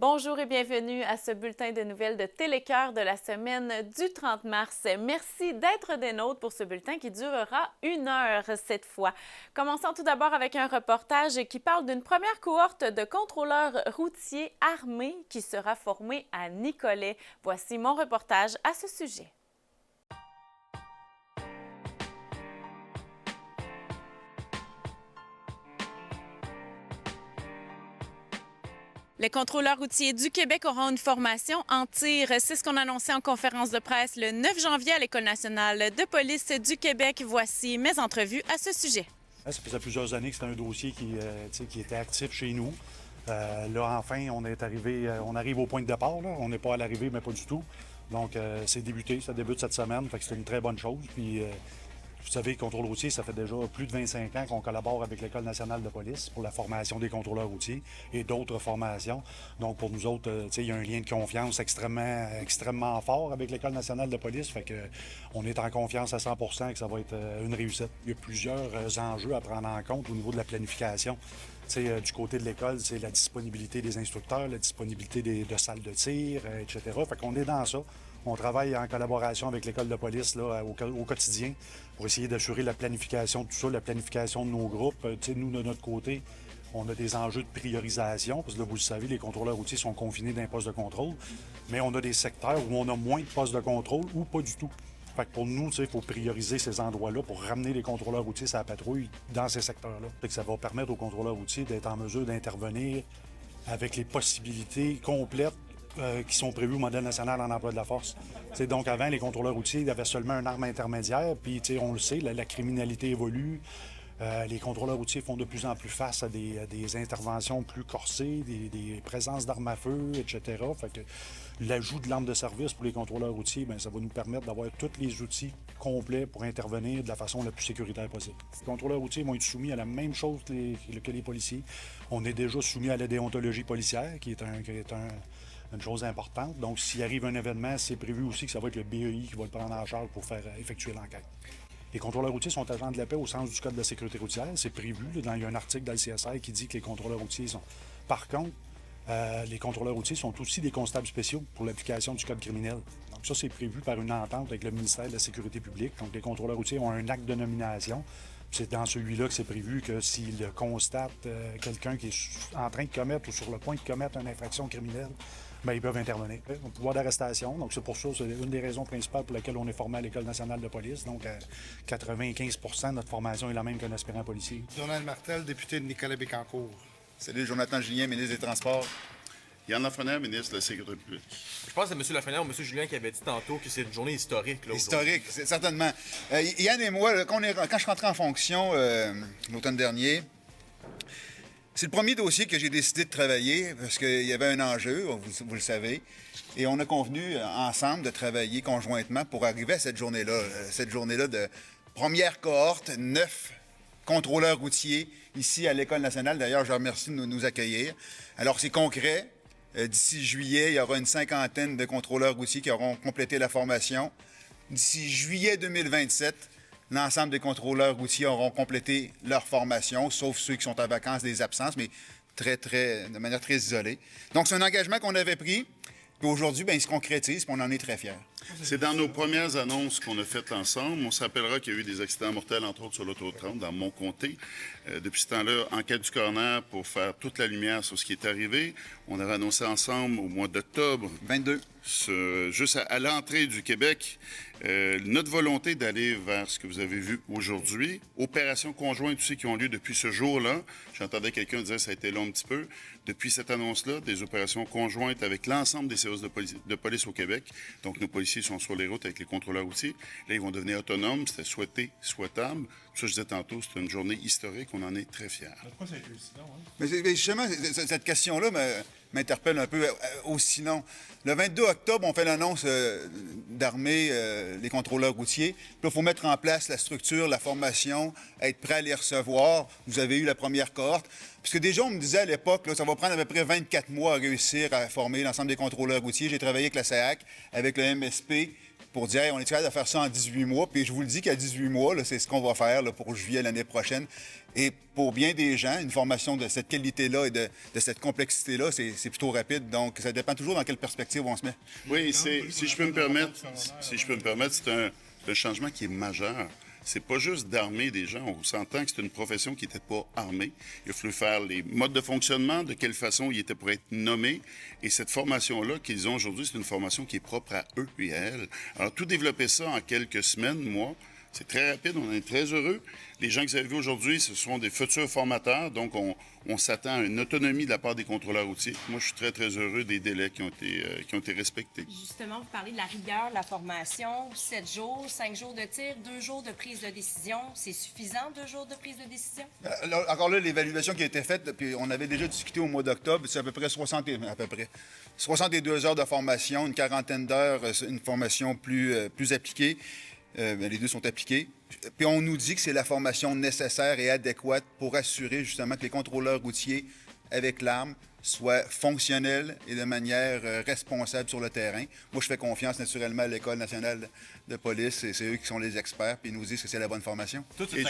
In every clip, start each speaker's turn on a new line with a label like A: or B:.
A: Bonjour et bienvenue à ce bulletin de nouvelles de Télécœur de la semaine du 30 mars. Merci d'être des nôtres pour ce bulletin qui durera 1 heure cette fois. Commençons tout d'abord avec un reportage qui parle d'une première cohorte de contrôleurs routiers armés qui sera formée à Nicolet. Voici mon reportage à ce sujet. Les contrôleurs routiers du Québec auront une formation en tir. C'est ce qu'on annonçait en conférence de presse le 9 janvier à l'École nationale de police du Québec. Voici mes entrevues à ce sujet.
B: Ça faisait plusieurs années que c'était un dossier qui était actif chez nous. Là, enfin, on arrive au point de départ. Là. On n'est pas à l'arrivée, mais pas du tout. Donc, c'est débuté, ça débute cette semaine. Fait que c'est une très bonne chose. Puis, vous savez, le contrôle routier, ça fait déjà plus de 25 ans qu'on collabore avec l'École nationale de police pour la formation des contrôleurs routiers et d'autres formations. Donc, pour nous autres, il y a un lien de confiance extrêmement fort avec l'École nationale de police. Fait que on est en confiance à 100 % que ça va être une réussite. Il y a plusieurs enjeux à prendre en compte au niveau de la planification. Du côté de l'école, c'est la disponibilité des instructeurs, la disponibilité de salles de tir, etc. Fait qu'on est dans ça. On travaille en collaboration avec l'école de police là, au quotidien pour essayer d'assurer la planification de tout ça, la planification de nos groupes. Nous, de notre côté, on a des enjeux de priorisation, parce que là, vous le savez, les contrôleurs routiers sont confinés d'un poste de contrôle, mais on a des secteurs où on a moins de postes de contrôle ou pas du tout. Fait que pour nous, il faut prioriser ces endroits-là pour ramener les contrôleurs routiers à la patrouille dans ces secteurs-là. Fait que ça va permettre aux contrôleurs routiers d'être en mesure d'intervenir avec les possibilités complètes qui sont prévues au modèle national en emploi de la force. Donc avant, les contrôleurs routiers avaient seulement une arme intermédiaire, puis on le sait, la criminalité évolue. Les contrôleurs routiers font de plus en plus face à des interventions plus corsées, des présences d'armes à feu, etc. Fait que l'ajout de l'arme de service pour les contrôleurs routiers, bien, ça va nous permettre d'avoir tous les outils complets pour intervenir de la façon la plus sécuritaire possible. Les contrôleurs routiers vont être soumis à la même chose que les policiers. On est déjà soumis à la déontologie policière, qui est une chose importante. Donc, s'il arrive un événement, c'est prévu aussi que ça va être le BEI qui va le prendre en charge pour faire effectuer l'enquête. Les contrôleurs routiers sont agents de la paix au sens du Code de la sécurité routière. C'est prévu. Il y a un article dans le CSR qui dit que les contrôleurs routiers sont... Par contre, les contrôleurs routiers sont aussi des constables spéciaux pour l'application du Code criminel. Donc ça, c'est prévu par une entente avec le ministère de la Sécurité publique. Donc les contrôleurs routiers ont un acte de nomination. C'est dans celui-là que c'est prévu que s'ils constatent quelqu'un qui est en train de commettre ou sur le point de commettre une infraction criminelle, bien, ils peuvent intervenir. Un pouvoir d'arrestation. Donc, c'est pour ça, c'est une des raisons principales pour laquelle on est formé à l'École nationale de police. Donc, à 95 % de notre formation est la même qu'un aspirant policier.
C: Donald Martel, député de Nicolet-Bécancour.
D: Salut, Jonathan Julien, ministre des Transports.
E: Yann Lafrenière, ministre de la Sécurité publique.
F: Je pense que c'est M. Lafrenière ou M. Julien qui avait dit tantôt que c'est une journée historique. Là,
D: historique, c'est certainement. Yann et moi, là, quand je suis rentré en fonction l'automne dernier, c'est le premier dossier que j'ai décidé de travailler parce qu'il y avait un enjeu, vous le savez, et on a convenu ensemble de travailler conjointement pour arriver à cette journée-là de première cohorte, 9 contrôleurs routiers ici à l'École nationale. D'ailleurs, je remercie de nous accueillir. Alors, c'est concret. D'ici juillet, il y aura une 50aine de contrôleurs routiers qui auront complété la formation. D'ici juillet 2027, l'ensemble des contrôleurs routiers auront complété leur formation, sauf ceux qui sont en vacances, des absences, mais de manière très isolée. Donc, c'est un engagement qu'on avait pris. Puis aujourd'hui, bien, il se concrétise, puis on en est très fiers.
E: C'est dans nos premières annonces qu'on a faites ensemble. On se rappellera qu'il y a eu des accidents mortels, entre autres sur l'autoroute 30, dans mon comté. Depuis ce temps-là, enquête du coroner pour faire toute la lumière sur ce qui est arrivé. On avait annoncé ensemble au mois d'octobre
D: 22.
E: Juste à l'entrée du Québec, notre volonté d'aller vers ce que vous avez vu aujourd'hui. Opérations conjointes aussi qui ont lieu depuis ce jour-là. J'entendais quelqu'un dire que ça a été long un petit peu. Depuis cette annonce-là, des opérations conjointes avec l'ensemble des services de police au Québec. Donc, nos policiers sont sur les routes avec les contrôleurs routiers. Là, ils vont devenir autonomes. C'était souhaité, souhaitable. Ça, je disais tantôt, c'est une journée historique. On en est très fiers.
C: Pourquoi ça a été aussi long, hein?
D: Mais justement, cette question-là m'interpelle un peu aussi long. Le 22 octobre, on fait l'annonce d'armer les contrôleurs routiers. Puis là, il faut mettre en place la structure, la formation, être prêt à les recevoir. Vous avez eu la première cohorte. Parce que déjà, on me disait à l'époque, ça va prendre à peu près 24 mois à réussir à former l'ensemble des contrôleurs routiers. J'ai travaillé avec la SAAC, avec le MSP, pour dire hey, on est capable de faire ça en 18 mois. Puis je vous le dis qu'à 18 mois, là, c'est ce qu'on va faire là, pour juillet l'année prochaine. Et pour bien des gens, une formation de cette qualité-là et de cette complexité-là, c'est plutôt rapide. Donc, ça dépend toujours dans quelle perspective on se met.
E: Oui, si je peux me permettre, c'est un changement qui est majeur. C'est pas juste d'armer des gens. On s'entend que c'est une profession qui n'était pas armée. Il a fallu faire les modes de fonctionnement, de quelle façon ils étaient pour être nommés. Et cette formation-là qu'ils ont aujourd'hui, c'est une formation qui est propre à eux et à elles. Alors, tout développer ça en quelques semaines, mois, c'est très rapide, on est très heureux. Les gens que vous avez vus aujourd'hui, ce sont des futurs formateurs, donc on s'attend à une autonomie de la part des contrôleurs routiers. Moi, je suis très, très heureux des délais qui ont été respectés.
G: Justement, vous parlez de la rigueur, de la formation, 7 jours, 5 jours de tir, 2 jours de prise de décision. C'est suffisant, 2 jours de prise de décision?
D: Alors, encore là, l'évaluation qui a été faite, puis on avait déjà discuté au mois d'octobre, c'est à peu près 62 heures de formation, une quarantaine d'heures, une formation plus appliquée. Les deux sont appliqués. Puis on nous dit que c'est la formation nécessaire et adéquate pour assurer justement que les contrôleurs routiers avec l'arme soient fonctionnels et de manière responsable sur le terrain. Moi, je fais confiance naturellement à l'École nationale de police et c'est eux qui sont les experts puis ils nous disent que c'est la bonne formation.
E: Et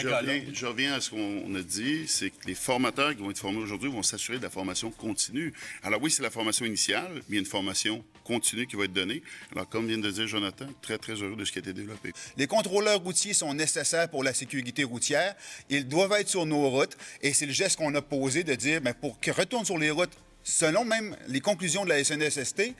E: je reviens à ce qu'on a dit, c'est que les formateurs qui vont être formés aujourd'hui vont s'assurer de la formation continue. Alors oui, c'est la formation initiale, mais il y a une formation continue qui va être donnée. Alors comme vient de dire Jonathan, très, très heureux de ce qui a été développé.
D: Les contrôleurs routiers sont nécessaires pour la sécurité routière. Ils doivent être sur nos routes et c'est le geste qu'on a posé de dire, bien, pour qu'ils retournent sur les routes, selon même les conclusions de la SNSST,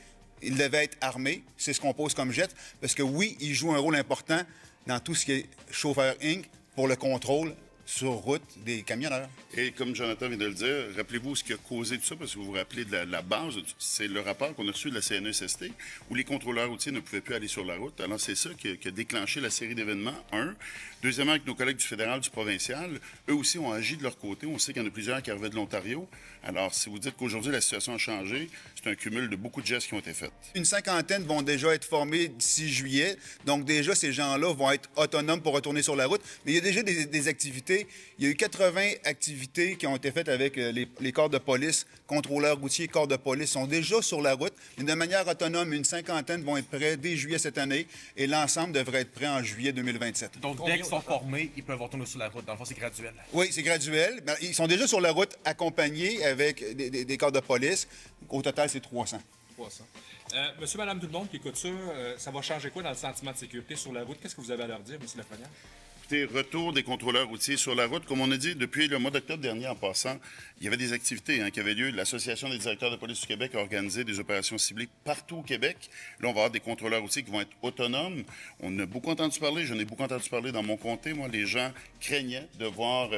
D: ils devaient être armés. C'est ce qu'on pose comme geste. Parce que oui, ils jouent un rôle important dans tout ce qui est chauffeur Inc. pour le contrôle sur route des camionneurs.
E: Et comme Jonathan vient de le dire, rappelez-vous ce qui a causé tout ça, parce que vous vous rappelez de la base, c'est le rapport qu'on a reçu de la CNESST, où les contrôleurs routiers ne pouvaient plus aller sur la route. Alors c'est ça qui a déclenché la série d'événements, un. Deuxièmement, avec nos collègues du fédéral, du provincial, eux aussi ont agi de leur côté. On sait qu'il y en a plusieurs qui arrivaient de l'Ontario. Alors, si vous dites qu'aujourd'hui, la situation a changé, c'est un cumul de beaucoup de gestes qui ont été faits.
D: Une cinquantaine vont déjà être formés d'ici juillet. Donc, déjà, ces gens-là vont être autonomes pour retourner sur la route. Mais il y a déjà des activités. Il y a eu 80 activités qui ont été faites avec les corps de police, contrôleurs routiers, corps de police sont déjà sur la route. Mais de manière autonome, une cinquantaine vont être prêts dès juillet cette année et l'ensemble devrait être prêt en juillet 2027.
F: Donc, dès qu'ils sont formés, ils peuvent retourner sur la route. Dans le fond, c'est graduel.
D: Oui, c'est graduel. Ils sont déjà sur la route accompagnés avec des corps de police. Au total, c'est 300.
H: 300. Monsieur, madame, tout le monde qui écoute ça, ça va changer quoi dans le sentiment de sécurité sur la route? Qu'est-ce que vous avez à leur dire, monsieur Lafrenière?
E: Écoutez, retour des contrôleurs routiers sur la route. Comme on a dit, depuis le mois d'octobre dernier, en passant, il y avait des activités qui avaient lieu. L'Association des directeurs de police du Québec a organisé des opérations ciblées partout au Québec. Là, on va avoir des contrôleurs routiers qui vont être autonomes. On a beaucoup entendu parler, j'en ai beaucoup entendu parler dans mon comté. Moi, les gens craignaient de voir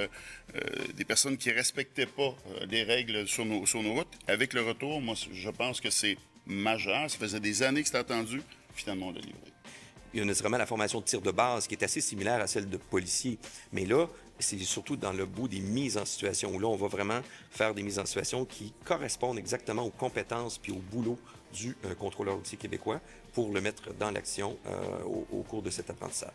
E: des personnes qui ne respectaient pas les règles sur nos routes. Avec le retour, moi, je pense que c'est majeur. Ça faisait des années que c'était attendu. Finalement, on l'a livré.
I: Il y a nécessairement la formation de tir de base qui est assez similaire à celle de policier. Mais là, c'est surtout dans le bout des mises en situation où là, on va vraiment faire des mises en situation qui correspondent exactement aux compétences puis au boulot du contrôleur routier québécois pour le mettre dans l'action au cours de cet apprentissage.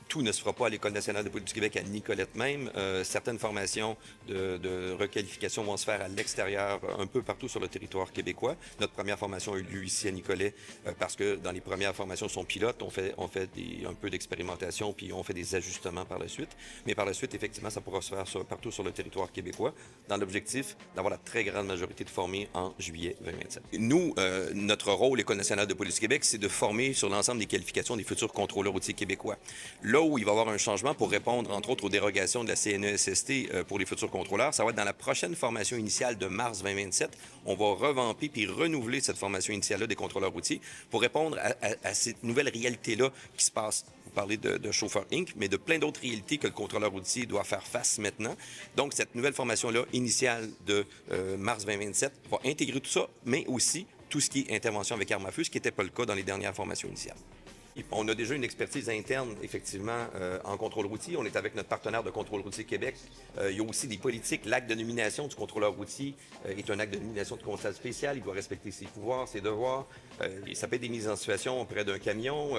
I: Tout ne se fera pas à l'École nationale de police du Québec à Nicolette même. Certaines formations de requalification vont se faire à l'extérieur, un peu partout sur le territoire québécois. Notre première formation a eu lieu ici à Nicolet parce que dans les premières formations sont pilotes. On fait un peu d'expérimentation puis on fait des ajustements par la suite. Mais par la suite, effectivement, ça pourra se faire partout sur le territoire québécois dans l'objectif d'avoir la très grande majorité de formés en juillet 2027. Nous, notre rôle, l'École nationale de police du Québec, c'est de former sur l'ensemble des qualifications des futurs contrôleurs routiers québécois. Là où il va y avoir un changement pour répondre, entre autres, aux dérogations de la CNESST pour les futurs contrôleurs, ça va être dans la prochaine formation initiale de mars 2027. On va revamper puis renouveler cette formation initiale-là des contrôleurs routiers pour répondre à cette nouvelle réalité-là qui se passe. Vous parlez de chauffeur Inc., mais de plein d'autres réalités que le contrôleur routier doit faire face maintenant. Donc, cette nouvelle formation-là, initiale de mars 2027, va intégrer tout ça, mais aussi tout ce qui est intervention avec arme à feu, ce qui n'était pas le cas dans les dernières formations initiales. On a déjà une expertise interne, effectivement, en contrôle routier. On est avec notre partenaire de Contrôle routier Québec. Il y a aussi des politiques. L'acte de nomination du contrôleur routier est un acte de nomination de constat spécial. Il doit respecter ses pouvoirs, ses devoirs. Ça peut être des mises en situation près d'un camion.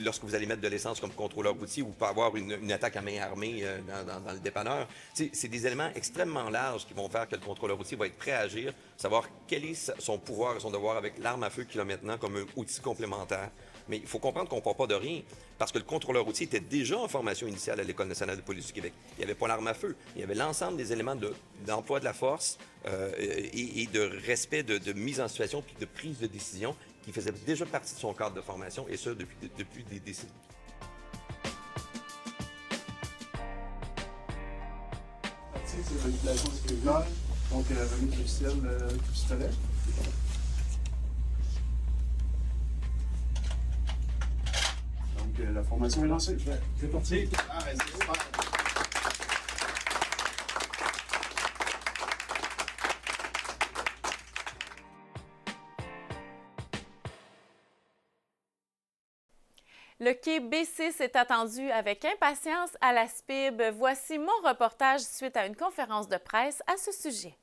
I: Lorsque vous allez mettre de l'essence comme contrôleur routier, ou pas avoir une attaque à main armée dans le dépanneur. C'est des éléments extrêmement larges qui vont faire que le contrôleur routier va être prêt à agir, savoir quel est son pouvoir et son devoir avec l'arme à feu qu'il a maintenant comme un outil complémentaire Mais il faut comprendre qu'on ne part pas de rien, parce que le contrôleur routier était déjà en formation initiale à l'École nationale de police du Québec. Il n'y avait pas l'arme à feu, il y avait l'ensemble des éléments d'emploi de la force et de respect de mise en situation puis de prise de décision qui faisaient déjà partie de son cadre de formation, et ça depuis des décennies.
B: C'est manipulation sécuritaire, donc remise de logiciel du pistolet. Donc la formation est lancée. C'est parti.
D: Ah, ben, c'est super.
A: Le quai B6 est attendu avec impatience à la SPIB. Voici mon reportage suite à une conférence de presse à ce sujet.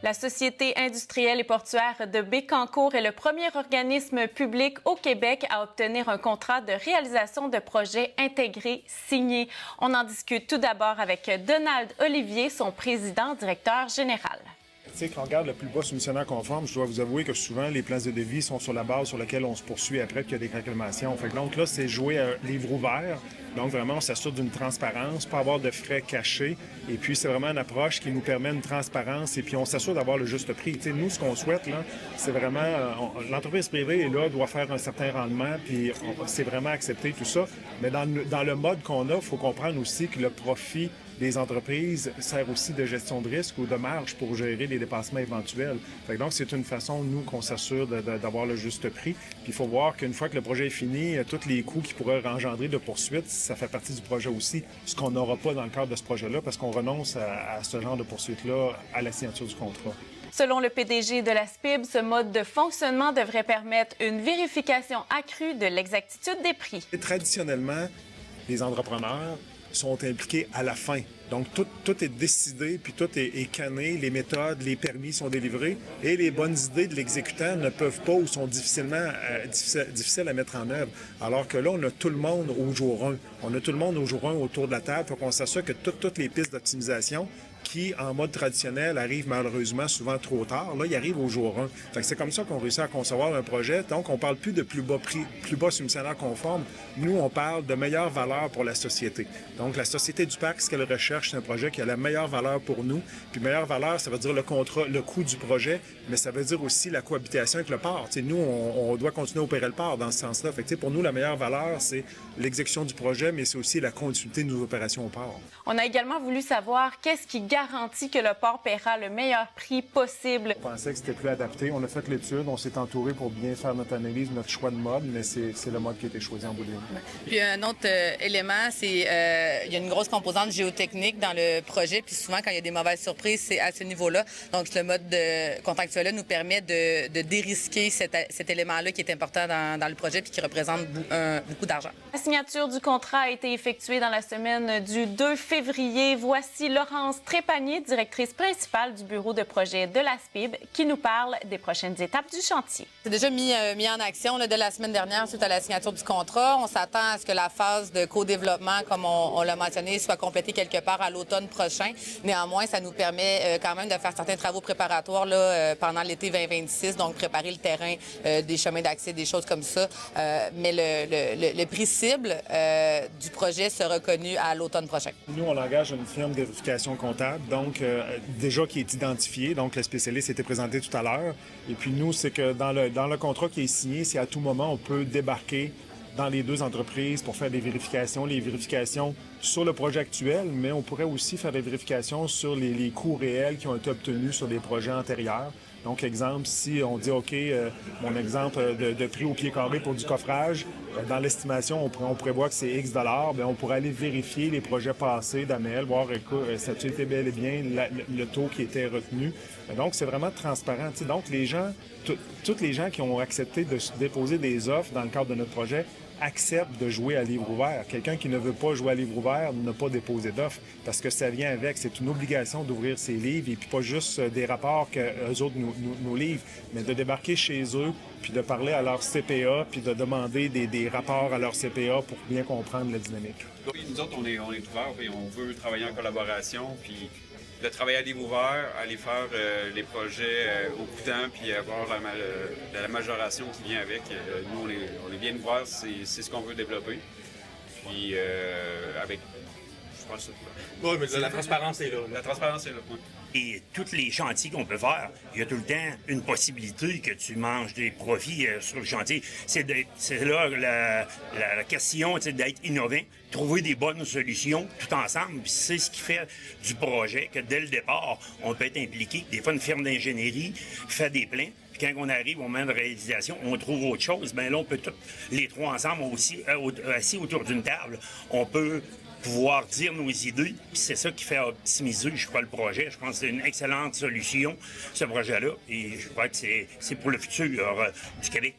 A: La Société industrielle et portuaire de Bécancour est le premier organisme public au Québec à obtenir un contrat de réalisation de projets intégrés signé. On en discute tout d'abord avec Donald Olivier, son président-directeur général.
J: Tu sais, quand on regarde le plus bas soumissionnaire conforme, je dois vous avouer que souvent, les plans de devis sont sur la base sur laquelle on se poursuit après qu'il y a des réclamations. Fait que donc là, c'est jouer à livre ouvert. Donc vraiment, on s'assure d'une transparence, pas avoir de frais cachés. Et puis, c'est vraiment une approche qui nous permet une transparence et puis on s'assure d'avoir le juste prix. Tu sais, nous, ce qu'on souhaite, là, c'est vraiment... l'entreprise privée est là, doit faire un certain rendement, puis c'est vraiment accepter tout ça. Mais dans le mode qu'on a, il faut comprendre aussi que le profit des entreprises sert aussi de gestion de risque ou de marge pour gérer les dépassements éventuels. Fait que donc, c'est une façon, nous, qu'on s'assure d'avoir le juste prix. Puis il faut voir qu'une fois que le projet est fini, tous les coûts qui pourraient engendrer de poursuites, ça fait partie du projet aussi, ce qu'on n'aura pas dans le cadre de ce projet-là, parce qu'on renonce à ce genre de poursuite-là à la signature du contrat.
A: Selon le PDG de la SPIB, ce mode de fonctionnement devrait permettre une vérification accrue de l'exactitude des prix.
J: Et traditionnellement, les entrepreneurs sont impliqués à la fin. Donc, tout est décidé, puis tout est canné, les méthodes, les permis sont délivrés, et les bonnes idées de l'exécutant ne peuvent pas ou sont difficiles à mettre en œuvre. Alors que là, on a tout le monde au jour 1. On a tout le monde au jour 1 autour de la table pour qu'on s'assure que toutes les pistes d'optimisation qui, en mode traditionnel, arrivent malheureusement souvent trop tard. Là, ils arrivent au jour 1. Fait que c'est comme ça qu'on réussit à concevoir un projet. Donc, on parle plus de plus bas prix, plus bas soumissionnaire conforme. Nous, on parle de meilleure valeur pour la société. Donc, la Société du Parc, ce qu'elle recherche, c'est un projet qui a la meilleure valeur pour nous. Puis, meilleure valeur, ça veut dire le contrat, le coût du projet, mais ça veut dire aussi la cohabitation avec le port. T'sais, nous, on doit continuer à opérer le port dans ce sens-là. Fait que, pour nous, la meilleure valeur, c'est l'exécution du projet, mais c'est aussi la continuité de nos opérations au port.
A: On a également voulu savoir qu'est-ce qui garantit que le port paiera le meilleur prix possible.
J: On pensait que c'était plus adapté. On a fait l'étude, on s'est entouré pour bien faire notre analyse, notre choix de mode, mais c'est le mode qui a été choisi en bout de ligne.
K: Puis un autre élément, c'est il y a une grosse composante géotechnique dans le projet, puis souvent quand il y a des mauvaises surprises, c'est à ce niveau-là. Donc le mode contractuel-là nous permet de dérisquer cet élément-là qui est important dans le projet puis qui représente beaucoup d'argent.
A: La signature du contrat a été effectuée dans la semaine du 2 février. Voici Laurence Trépanier, directrice principale du bureau de projet de la SPIB, qui nous parle des prochaines étapes du chantier.
K: C'est déjà mis en action là, dès la semaine dernière suite à la signature du contrat. On s'attend à ce que la phase de co-développement, comme on l'a mentionné, soit complétée quelque part à l'automne prochain. Néanmoins, ça nous permet quand même de faire certains travaux préparatoires là, pendant l'été 2026, donc préparer le terrain, des chemins d'accès, des choses comme ça. Mais le prix cible du projet sera connu à l'automne prochain.
J: Nous, on engage une firme de vérification comptable, donc déjà qui est identifiée. Donc, le spécialiste était présenté tout à l'heure. Et puis, nous, c'est que dans le contrat qui est signé, c'est à tout moment, on peut débarquer dans les deux entreprises pour faire des vérifications. Les vérifications sur le projet actuel, mais on pourrait aussi faire des vérifications sur les coûts réels qui ont été obtenus sur des projets antérieurs. Donc, exemple, si on dit, OK, mon exemple de prix au pied carré pour du coffrage, dans l'estimation, on prévoit que c'est X $, bien, on pourrait aller vérifier les projets passés d'AML, voir, écoute, ça a été bel et bien le taux qui était retenu. Donc, c'est vraiment transparent. T'sais, donc, les gens, tous les gens qui ont accepté de déposer des offres dans le cadre de notre projet accepte de jouer à livre ouvert. Quelqu'un qui ne veut pas jouer à livre ouvert n'a pas déposé d'offre parce que ça vient avec. C'est une obligation d'ouvrir ses livres et puis pas juste des rapports qu'eux autres nous livrent, mais de débarquer chez eux puis de parler à leur CPA puis de demander des rapports à leur CPA pour bien comprendre la dynamique.
L: Nous autres, on est ouverts et on veut travailler en collaboration puis de travailler à livre ouvert, aller faire les projets au bout de temps, puis avoir la majoration qui vient avec. Nous, on est bien ouverts, c'est ce qu'on veut développer. Puis avec, je pense...
F: Oui, mais la transparence est là.
L: La transparence est là, oui.
M: Et tous les chantiers qu'on peut faire, il y a tout le temps une possibilité que tu manges des profits sur le chantier. C'est là la question, c'est d'être innovant, trouver des bonnes solutions tout ensemble. Puis c'est ce qui fait du projet que dès le départ, on peut être impliqué. Des fois, une firme d'ingénierie fait des plans. Puis quand on arrive au moment de réalisation, on trouve autre chose. Bien là, on peut tous les trois ensemble, aussi, assis autour d'une table, on peut pouvoir dire nos idées, puis c'est ça qui fait optimiser, je crois, le projet. Je pense que c'est une excellente solution, ce projet-là, et je crois que c'est pour le futur du Québec.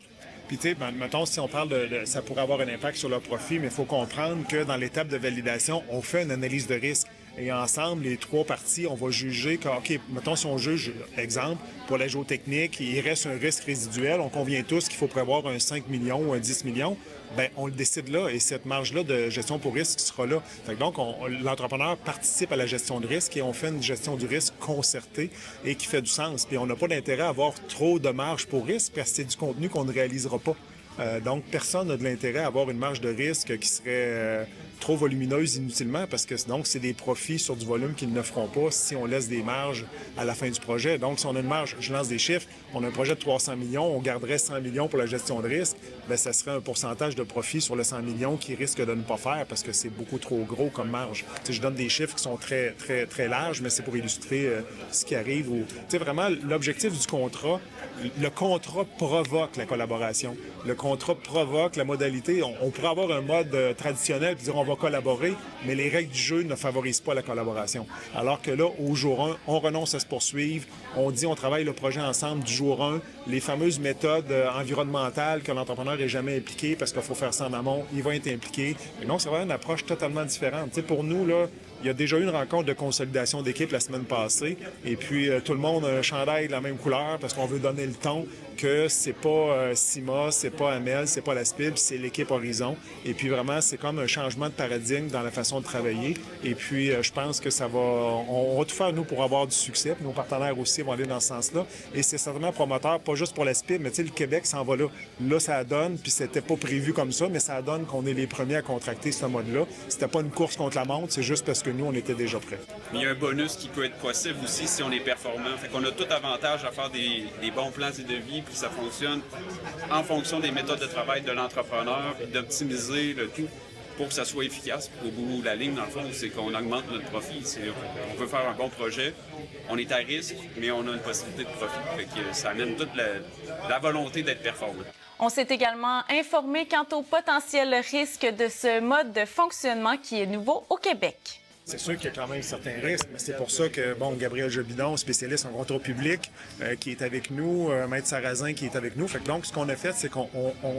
J: Puis, tu sais, mettons, si on parle ça pourrait avoir un impact sur le profit, mais il faut comprendre que dans l'étape de validation, on fait une analyse de risque. Et ensemble, les trois parties, on va juger que, OK, mettons, si on juge, exemple, pour la géotechnique, il reste un risque résiduel, on convient tous qu'il faut prévoir un 5 millions ou un 10 millions, bien, on le décide là, et cette marge-là de gestion pour risque sera là. Fait que donc, l'entrepreneur participe à la gestion de risque et on fait une gestion du risque concertée et qui fait du sens. Puis on n'a pas d'intérêt à avoir trop de marge pour risque parce que c'est du contenu qu'on ne réalisera pas. Donc, personne n'a de l'intérêt à avoir une marge de risque qui serait trop volumineuse inutilement parce que donc c'est des profits sur du volume qu'ils ne feront pas si on laisse des marges à la fin du projet. Donc, si on a une marge, je lance des chiffres, on a un projet de 300 millions, on garderait 100 millions pour la gestion de risque, bien, ça serait un pourcentage de profit sur le 100 millions qui risque de ne pas faire parce que c'est beaucoup trop gros comme marge. T'sais, je donne des chiffres qui sont très, très, très larges, mais c'est pour illustrer ce qui arrive. Vraiment, l'objectif du contrat, le contrat provoque la collaboration. Le contrat provoque la modalité. On pourrait avoir un mode traditionnel et dire on va collaborer, mais les règles du jeu ne favorisent pas la collaboration. Alors que là, au jour 1, on renonce à se poursuivre. On dit on travaille le projet ensemble du jour 1. Les fameuses méthodes environnementales que l'entrepreneur n'est jamais impliqué parce qu'il faut faire ça en amont, il va être impliqué. Et non, c'est vraiment une approche totalement différente. T'sais, pour nous, là, il y a déjà eu une rencontre de consolidation d'équipe la semaine passée. Et puis, tout le monde a un chandail de la même couleur parce qu'on veut donner le ton que c'est pas CIMA, c'est pas Amel, c'est pas la SPIB, c'est l'équipe Horizon. Et puis, vraiment, c'est comme un changement de paradigme dans la façon de travailler. Et puis, je pense que ça va... On va tout faire, nous, pour avoir du succès. Puis nos partenaires aussi vont aller dans ce sens-là. Et c'est certainement promoteur, pas juste pour la SPIB, mais tu sais, le Québec s'en va là. Là, ça donne, puis c'était pas prévu comme ça, mais ça donne qu'on est les premiers à contracter ce mode-là. C'était pas une course contre la montre, c'est juste parce que nous, on était déjà prêts.
L: Il y a un bonus qui peut être possible aussi si on est performant. Fait qu'on a tout avantage à faire des bons plans et devis, puis ça fonctionne en fonction des méthodes de travail de l'entrepreneur, puis d'optimiser le tout pour que ça soit efficace. Au bout de la ligne, dans le fond, c'est qu'on augmente notre profit. On veut faire un bon projet, on est à risque, mais on a une possibilité de profit. Fait que ça amène toute la volonté d'être performant.
A: On s'est également informé quant au potentiel risque de ce mode de fonctionnement qui est nouveau au Québec.
J: C'est sûr qu'il y a quand même certains risques, mais c'est pour ça que, bon, Gabriel Jobidon, spécialiste en contrôle public, qui est avec nous, Maître Sarrazin qui est avec nous. Fait que donc, ce qu'on a fait, c'est qu'on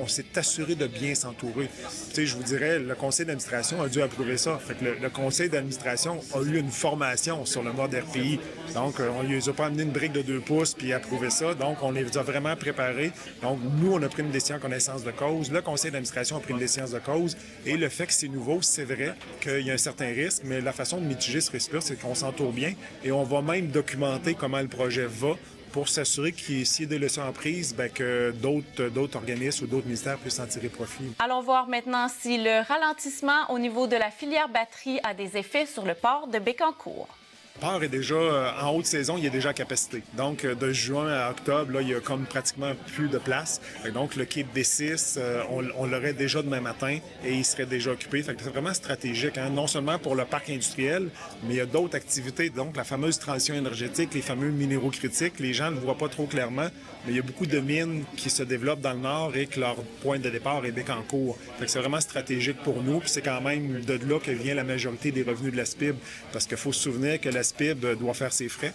J: s'est assuré de bien s'entourer. Tu sais, je vous dirais, le conseil d'administration a dû approuver ça. Fait que le conseil d'administration a eu une formation sur le mode RPI. Donc, on lui a pas amené une brique de 2 pouces puis approuvé ça. Donc, on les a vraiment préparés. Donc, nous, on a pris une décision en connaissance de cause. Le conseil d'administration a pris une décision de cause. Et le fait que c'est nouveau, c'est vrai qu'il y a un certain risque, mais la façon de mitiger ce risque-là, c'est qu'on s'entoure bien et on va même documenter comment le projet va pour s'assurer qu'il s'il y a des leçons apprises, bien, que d'autres organismes ou d'autres ministères puissent en tirer profit.
A: Allons voir maintenant si le ralentissement au niveau de la filière batterie a des effets sur le port de Bécancour.
J: Le port est déjà en haute saison, il est déjà à capacité. Donc, de juin à octobre, là, il y a comme pratiquement plus de place. Donc, le quai B6, on l'aurait déjà demain matin et il serait déjà occupé. Fait que c'est vraiment stratégique, hein? Non seulement pour le parc industriel, mais il y a d'autres activités. Donc, la fameuse transition énergétique, les fameux minéraux critiques, les gens ne le voient pas trop clairement, mais il y a beaucoup de mines qui se développent dans le nord et que leur point de départ est Bécancour. Fait que c'est vraiment stratégique pour nous. Puis c'est quand même de là que vient la majorité des revenus de la SPIB. Parce qu'il faut se souvenir que la SPIB doit faire ses frais.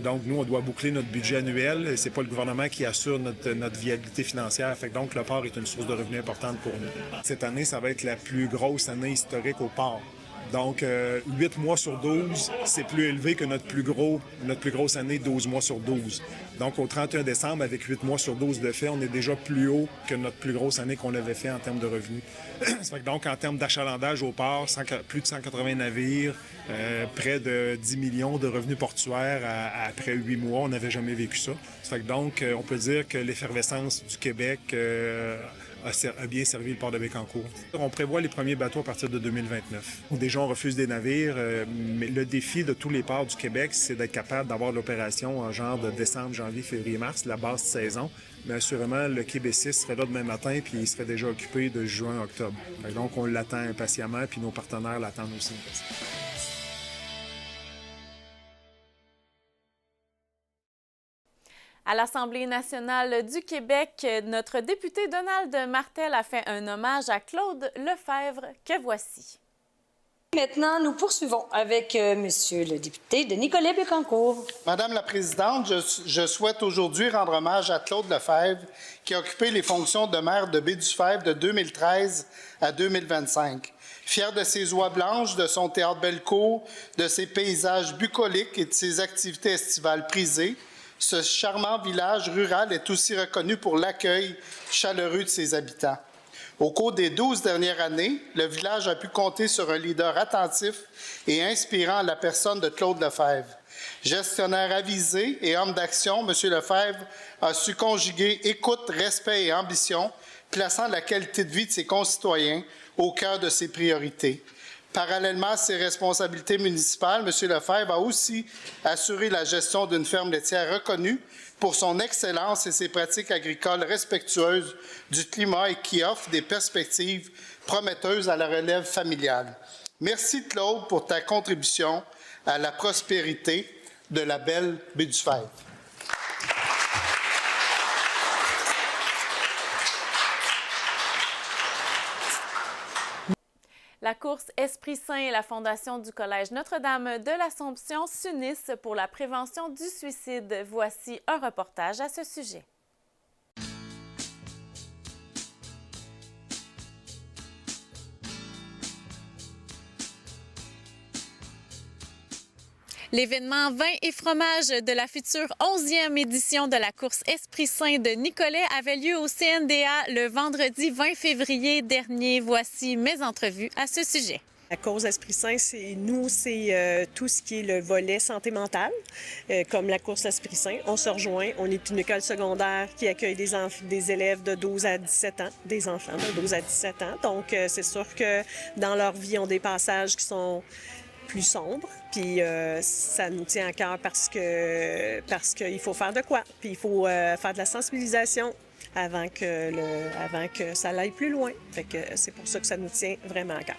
J: Donc, nous, on doit boucler notre budget annuel. C'est pas le gouvernement qui assure notre viabilité financière. Fait que donc, le port est une source de revenus importante pour nous. Cette année, ça va être la plus grosse année historique au port. Donc, 8 mois sur 12, c'est plus élevé que notre plus grosse année, 12 mois sur 12. Donc, au 31 décembre, avec 8 mois sur 12 de fait, on est déjà plus haut que notre plus grosse année qu'on avait fait en termes de revenus. Donc, en termes d'achalandage au port, plus de 180 navires, près de 10 millions de revenus portuaires après 8 mois. On n'avait jamais vécu ça. Donc, on peut dire que l'effervescence du Québec a bien servi le port de Bécancour. On prévoit les premiers bateaux à partir de 2029. Déjà, on refuse des navires, mais le défi de tous les ports du Québec, c'est d'être capable d'avoir l'opération en genre de décembre, janvier, février, mars, la basse saison. Mais assurément, le Québec 6 serait là demain matin, puis il serait déjà occupé de juin, octobre. Donc, on l'attend impatiemment, puis nos partenaires l'attendent aussi impatiemment.
A: À l'Assemblée nationale du Québec, notre député Donald Martel a fait un hommage à Claude Lefebvre, que voici.
N: Maintenant, nous poursuivons avec Monsieur le député de Nicolet-Bécancour.
C: Madame la Présidente, je souhaite aujourd'hui rendre hommage à Claude Lefebvre, qui a occupé les fonctions de maire de Baie-du-Fèvre de 2013 à 2025. Fier de ses oies blanches, de son théâtre Bellecour, de ses paysages bucoliques et de ses activités estivales prisées, ce charmant village rural est aussi reconnu pour l'accueil chaleureux de ses habitants. Au cours des 12 dernières années, le village a pu compter sur un leader attentif et inspirant à la personne de Claude Lefebvre. Gestionnaire avisé et homme d'action, M. Lefebvre a su conjuguer écoute, respect et ambition, plaçant la qualité de vie de ses concitoyens au cœur de ses priorités. Parallèlement à ses responsabilités municipales, M. Lefebvre a aussi assuré la gestion d'une ferme laitière reconnue pour son excellence et ses pratiques agricoles respectueuses du climat et qui offrent des perspectives prometteuses à la relève familiale. Merci Claude pour ta contribution à la prospérité de la belle Baie-du-Fèvre.
A: La course Esprit Saint et la Fondation du Collège Notre-Dame de l'Assomption s'unissent pour la prévention du suicide. Voici un reportage à ce sujet. L'événement vin et fromage de la future 11e édition de la course Esprit Saint de Nicolet avait lieu au CNDA le vendredi 20 février dernier. Voici mes entrevues à ce sujet.
O: La cause Esprit Saint, c'est tout ce qui est le volet santé mentale, comme la course Esprit Saint. On se rejoint, on est une école secondaire qui accueille des élèves de 12 à 17 ans, des enfants de 12 à 17 ans. Donc, c'est sûr que dans leur vie, ils ont des passages qui sont plus sombres, puis ça nous tient à cœur parce qu'il faut faire de quoi, puis il faut faire de la sensibilisation avant que ça aille plus loin. Fait que c'est pour ça que ça nous tient vraiment à cœur.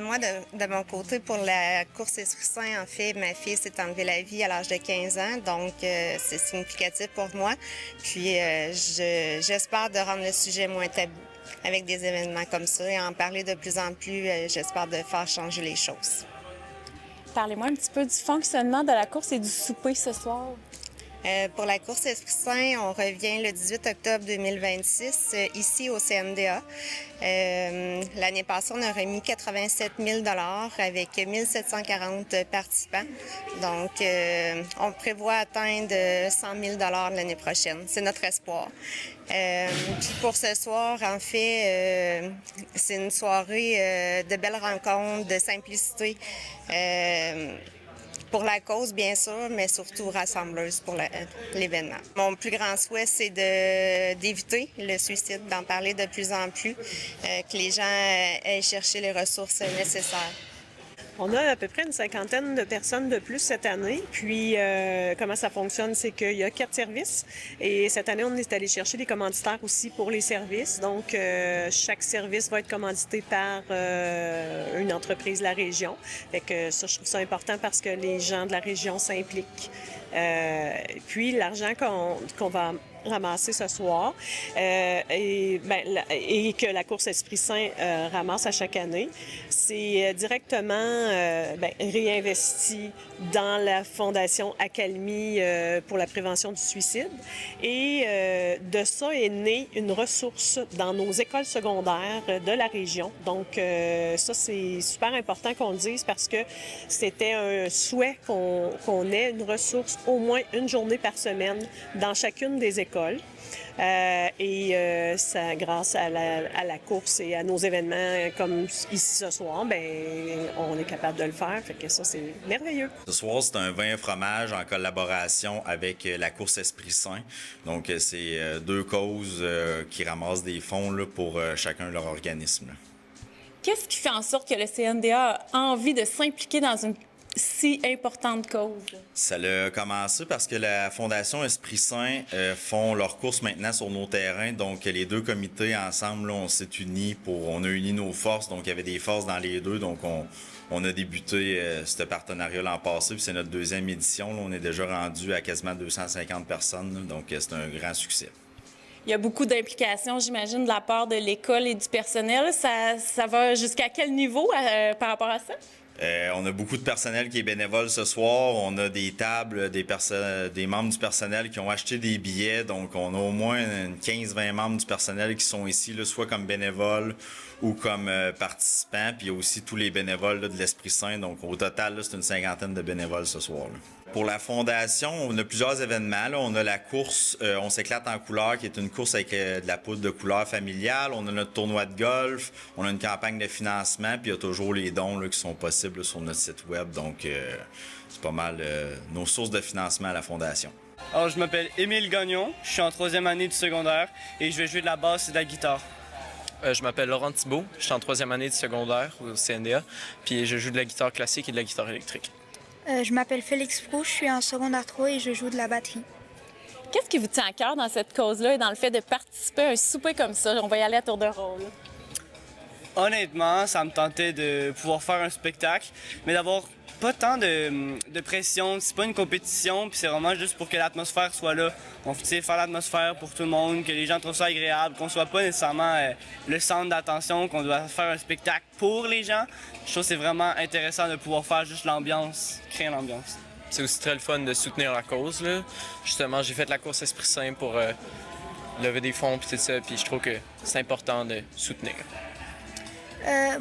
P: Moi, de mon côté, pour la course Esprit Saint, en fait, ma fille s'est enlevée la vie à l'âge de 15 ans, donc c'est significatif pour moi. Puis j'espère de rendre le sujet moins tabou avec des événements comme ça et en parler de plus en plus, j'espère de faire changer les choses.
Q: Parlez-moi un petit peu du fonctionnement de la course et du souper ce soir.
P: Pour la course Esprit Saint, on revient le 18 octobre 2026 ici au CNDA. L'année passée, on a remis 87 000 $ avec 1740 participants. Donc, on prévoit atteindre 100 000 $ l'année prochaine. C'est notre espoir. Puis pour ce soir, en fait, c'est une soirée de belles rencontres, de simplicité. Pour la cause, bien sûr, mais surtout rassembleuse pour l'événement. Mon plus grand souhait, c'est d'éviter le suicide, d'en parler de plus en plus, que les gens aient cherché les ressources nécessaires.
O: On a à peu près une 50aine de personnes de plus cette année. Puis, comment ça fonctionne, c'est qu'il y a 4 services. Et cette année, on est allé chercher des commanditaires aussi pour les services. Donc, chaque service va être commandité par une entreprise de la région. Fait que ça, je trouve ça important parce que les gens de la région s'impliquent. Puis, l'argent qu'on va ramasser ce soir et que la course Esprit Saint ramasse à chaque année, c'est directement réinvesti dans la Fondation Accalmie pour la prévention du suicide. Et de ça est née une ressource dans nos écoles secondaires de la région. Donc, ça, c'est super important qu'on le dise parce que c'était un souhait qu'on ait une ressource au moins une journée par semaine dans chacune des écoles. Ça, grâce à la course et à nos événements comme ici ce soir, on est capable de le faire. Fait que ça, c'est merveilleux.
R: Ce soir, c'est un vin fromage en collaboration avec la course Esprit Saint. Donc, c'est deux causes qui ramassent des fonds là, pour chacun de leur organisme. Là.
Q: Qu'est-ce qui fait en sorte que le CNDA a envie de s'impliquer dans une si importante cause?
R: Ça a commencé parce que la Fondation Esprit Saint font leurs courses maintenant sur nos terrains. Donc, les deux comités ensemble, là, on a uni nos forces. Donc, il y avait des forces dans les deux. Donc, on a débuté ce partenariat l'an passé. Puis c'est notre deuxième édition. Là, on est déjà rendu à quasiment 250 personnes. Là, donc, c'est un grand succès.
Q: Il y a beaucoup d'implications, j'imagine, de la part de l'école et du personnel. Ça va jusqu'à quel niveau par rapport à ça?
R: On a beaucoup de personnel qui est bénévole ce soir. On a des tables, des membres du personnel qui ont acheté des billets. Donc, on a au moins 15-20 membres du personnel qui sont ici, là, soit comme bénévoles ou comme participants. Puis il y a aussi tous les bénévoles là, de l'Esprit Saint. Donc, au total, là, c'est une cinquantaine de bénévoles ce soir. Là. Pour la Fondation, on a plusieurs événements. Là. On a la course On s'éclate en couleurs, qui est une course avec de la poudre de couleur familiale. On a notre tournoi de golf. On a une campagne de financement. Puis il y a toujours les dons là, qui sont possibles là, sur notre site web. Donc, c'est pas mal nos sources de financement à la Fondation.
S: Alors, je m'appelle Émile Gagnon. Je suis en 3e année du secondaire et je vais jouer de la basse et de la guitare.
T: Je m'appelle Laurent Thibault. Je suis en 3e année du secondaire au CNDA. Puis je joue de la guitare classique et de la guitare électrique.
U: Je m'appelle Félix Proux, je suis en secondaire 3 et je joue de la batterie.
Q: Qu'est-ce qui vous tient à cœur dans cette cause-là et dans le fait de participer à un souper comme ça? On va y aller à tour de rôle.
S: Honnêtement, ça me tentait de pouvoir faire un spectacle, mais d'avoir pas tant de pression. C'est pas une compétition, puis c'est vraiment juste pour que l'atmosphère soit là. On fait faire l'atmosphère pour tout le monde, que les gens trouvent ça agréable, qu'on soit pas nécessairement le centre d'attention, qu'on doit faire un spectacle pour les gens. Je trouve que c'est vraiment intéressant de pouvoir faire juste l'ambiance, créer l'ambiance.
T: C'est aussi très le fun de soutenir la cause, là. Justement, j'ai fait la course Esprit Saint pour lever des fonds, puis tout ça, puis je trouve que c'est important de soutenir.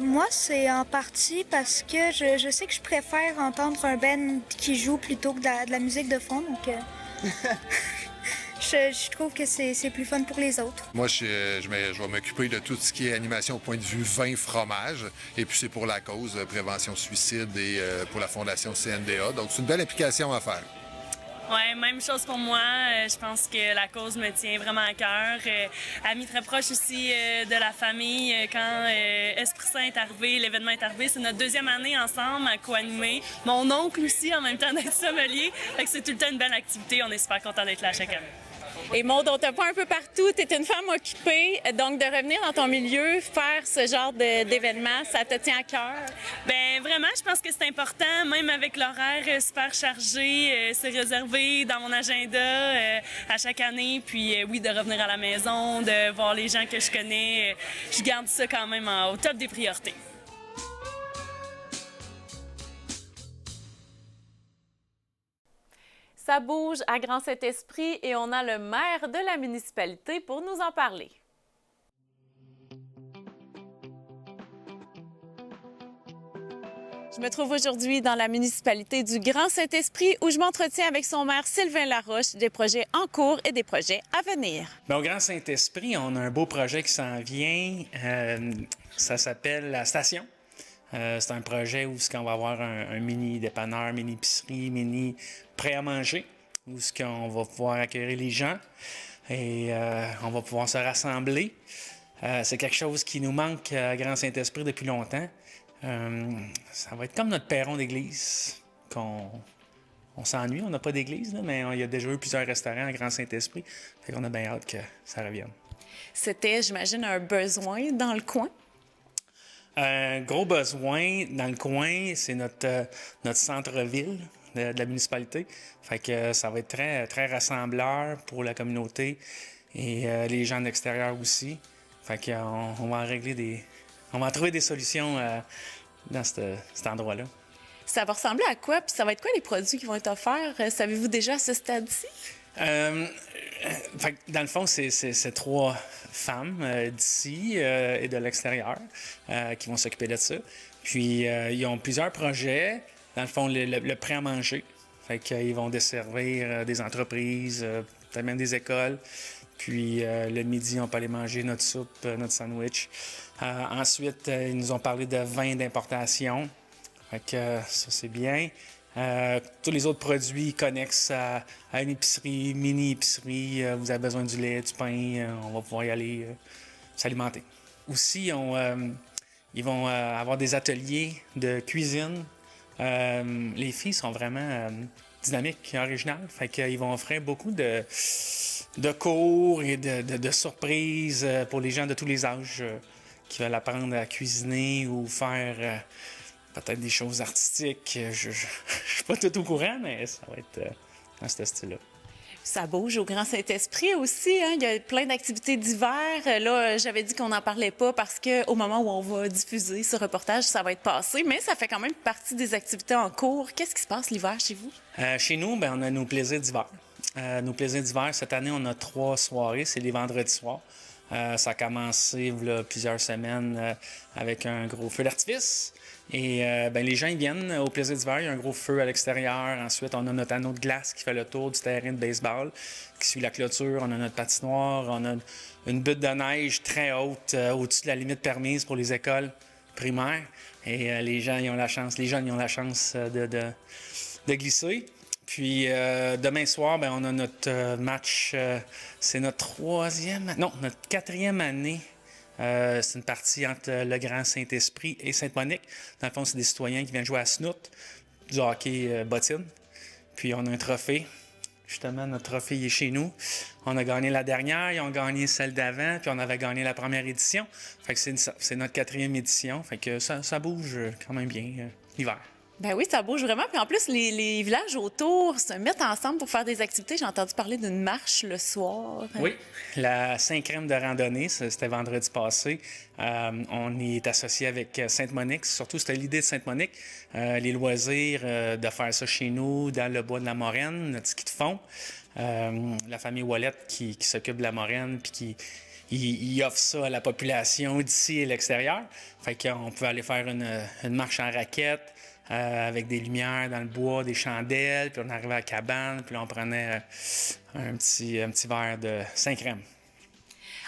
U: Moi, c'est en partie parce que je sais que je préfère entendre un band qui joue plutôt que de la musique de fond. Donc, je trouve que c'est plus fun pour les autres.
V: Moi, je vais m'occuper de tout ce qui est animation au point de vue vin, fromage. Et puis, c'est pour la cause prévention suicide et pour la Fondation CNDA. Donc, c'est une belle application à faire.
W: Oui, même chose pour moi. Je pense que la cause me tient vraiment à cœur. Amis très proche aussi de la famille. Quand Esprit Saint est arrivé, l'événement est arrivé, c'est notre 2e année ensemble à co-animer. Mon oncle aussi, en même temps d'être sommelier. Fait que c'est tout le temps une belle activité. On est super contents d'être là chaque année.
Q: Et Maud, on te voit un peu partout. Tu es une femme occupée. Donc, de revenir dans ton milieu, faire ce genre d'événement, ça te tient à cœur?
W: Bien, vraiment, je pense que c'est important, même avec l'horaire super chargé. C'est réservé dans mon agenda à chaque année. Puis, oui, de revenir à la maison, de voir les gens que je connais. Je garde ça quand même au top des priorités.
A: Ça bouge à Grand Saint-Esprit et on a le maire de la municipalité pour nous en parler. Je me trouve aujourd'hui dans la municipalité du Grand Saint-Esprit où je m'entretiens avec son maire Sylvain Laroche des projets en cours et des projets à venir.
X: Bien, au Grand Saint-Esprit, on a un beau projet qui s'en vient. Ça s'appelle la station. C'est un projet où on va avoir un mini dépanneur, mini épicerie, mini prêt à manger, où on va pouvoir accueillir les gens et on va pouvoir se rassembler. C'est quelque chose qui nous manque à Grand Saint-Esprit depuis longtemps. Ça va être comme notre perron d'église. On s'ennuie, on n'a pas d'église, là, mais il y a déjà eu plusieurs restaurants à Grand Saint-Esprit. Fait qu'on a bien hâte que ça revienne.
Q: C'était, j'imagine, un besoin dans le coin?
X: Un gros besoin dans le coin, c'est notre centre-ville de la municipalité. Fait que ça va être très, très rassembleur pour la communauté et les gens de l'extérieur aussi. Fait qu'on va on va trouver des solutions dans cet endroit-là.
Q: Ça va ressembler à quoi? Puis ça va être quoi les produits qui vont être offerts? Savez-vous déjà à ce stade-ci?
X: Fait que dans le fond, c'est 3 femmes d'ici et de l'extérieur qui vont s'occuper de ça. Puis, ils ont plusieurs projets. Dans le fond, le prêt à manger. Fait qu'ils vont desservir des entreprises, peut-être même des écoles. Puis le midi, on peut aller manger notre soupe, notre sandwich. Ensuite, ils nous ont parlé de vin d'importation. Fait que ça, c'est bien. Tous les autres produits connexes à une épicerie, mini-épicerie. Vous avez besoin du lait, du pain, on va pouvoir y aller s'alimenter. Aussi, ils vont avoir des ateliers de cuisine. Les filles sont vraiment dynamiques et originales. Fait qu'ils vont offrir beaucoup de cours et de surprises pour les gens de tous les âges qui veulent apprendre à cuisiner ou faire peut-être des choses artistiques. Je suis pas tout au courant, mais ça va être dans ce style-là.
A: Ça bouge au Grand Saint-Esprit aussi. Hein? Il y a plein d'activités d'hiver. Là, j'avais dit qu'on n'en parlait pas parce qu'au moment où on va diffuser ce reportage, ça va être passé. Mais ça fait quand même partie des activités en cours. Qu'est-ce qui se passe l'hiver chez vous?
X: Chez nous, on a nos plaisirs d'hiver. Nos plaisirs d'hiver, cette année, on a 3 soirées. C'est les vendredis soirs. Ça a commencé là, plusieurs semaines avec un gros feu d'artifice. Et les gens ils viennent au plaisir d'hiver. Il y a un gros feu à l'extérieur. Ensuite, on a notre anneau de glace qui fait le tour du terrain de baseball, qui suit la clôture. On a notre patinoire. On a une butte de neige très haute au-dessus de la limite permise pour les écoles primaires. Et les jeunes ils ont la chance de glisser. Puis demain soir, on a notre match. C'est notre notre 4e année. C'est une partie entre le Grand Saint-Esprit et Sainte-Monique. Dans le fond, c'est des citoyens qui viennent jouer à snoot, du hockey bottine. Puis on a un trophée. Justement, notre trophée il est chez nous. On a gagné la dernière, ils ont gagné celle d'avant, puis on avait gagné la première édition. Fait que c'est notre 4e édition. Fait que ça bouge quand même bien l'hiver.
A: Ben oui, ça bouge vraiment. Puis en plus, les villages autour se mettent ensemble pour faire des activités. J'ai entendu parler d'une marche le soir.
X: Oui, la Saint-Crème de randonnée, c'était vendredi passé. On est associé avec Sainte-Monique. Surtout, c'était l'idée de Sainte-Monique. Les loisirs, de faire ça chez nous, dans le bois de la Moraine, notre ski de fond. La famille Wallet qui s'occupe de la Moraine, puis qui offre ça à la population d'ici et l'extérieur. Fait qu'on peut aller faire une marche en raquette. Avec des lumières dans le bois, des chandelles, puis on arrivait à la cabane, puis là, on prenait un petit verre de Saint-Crème.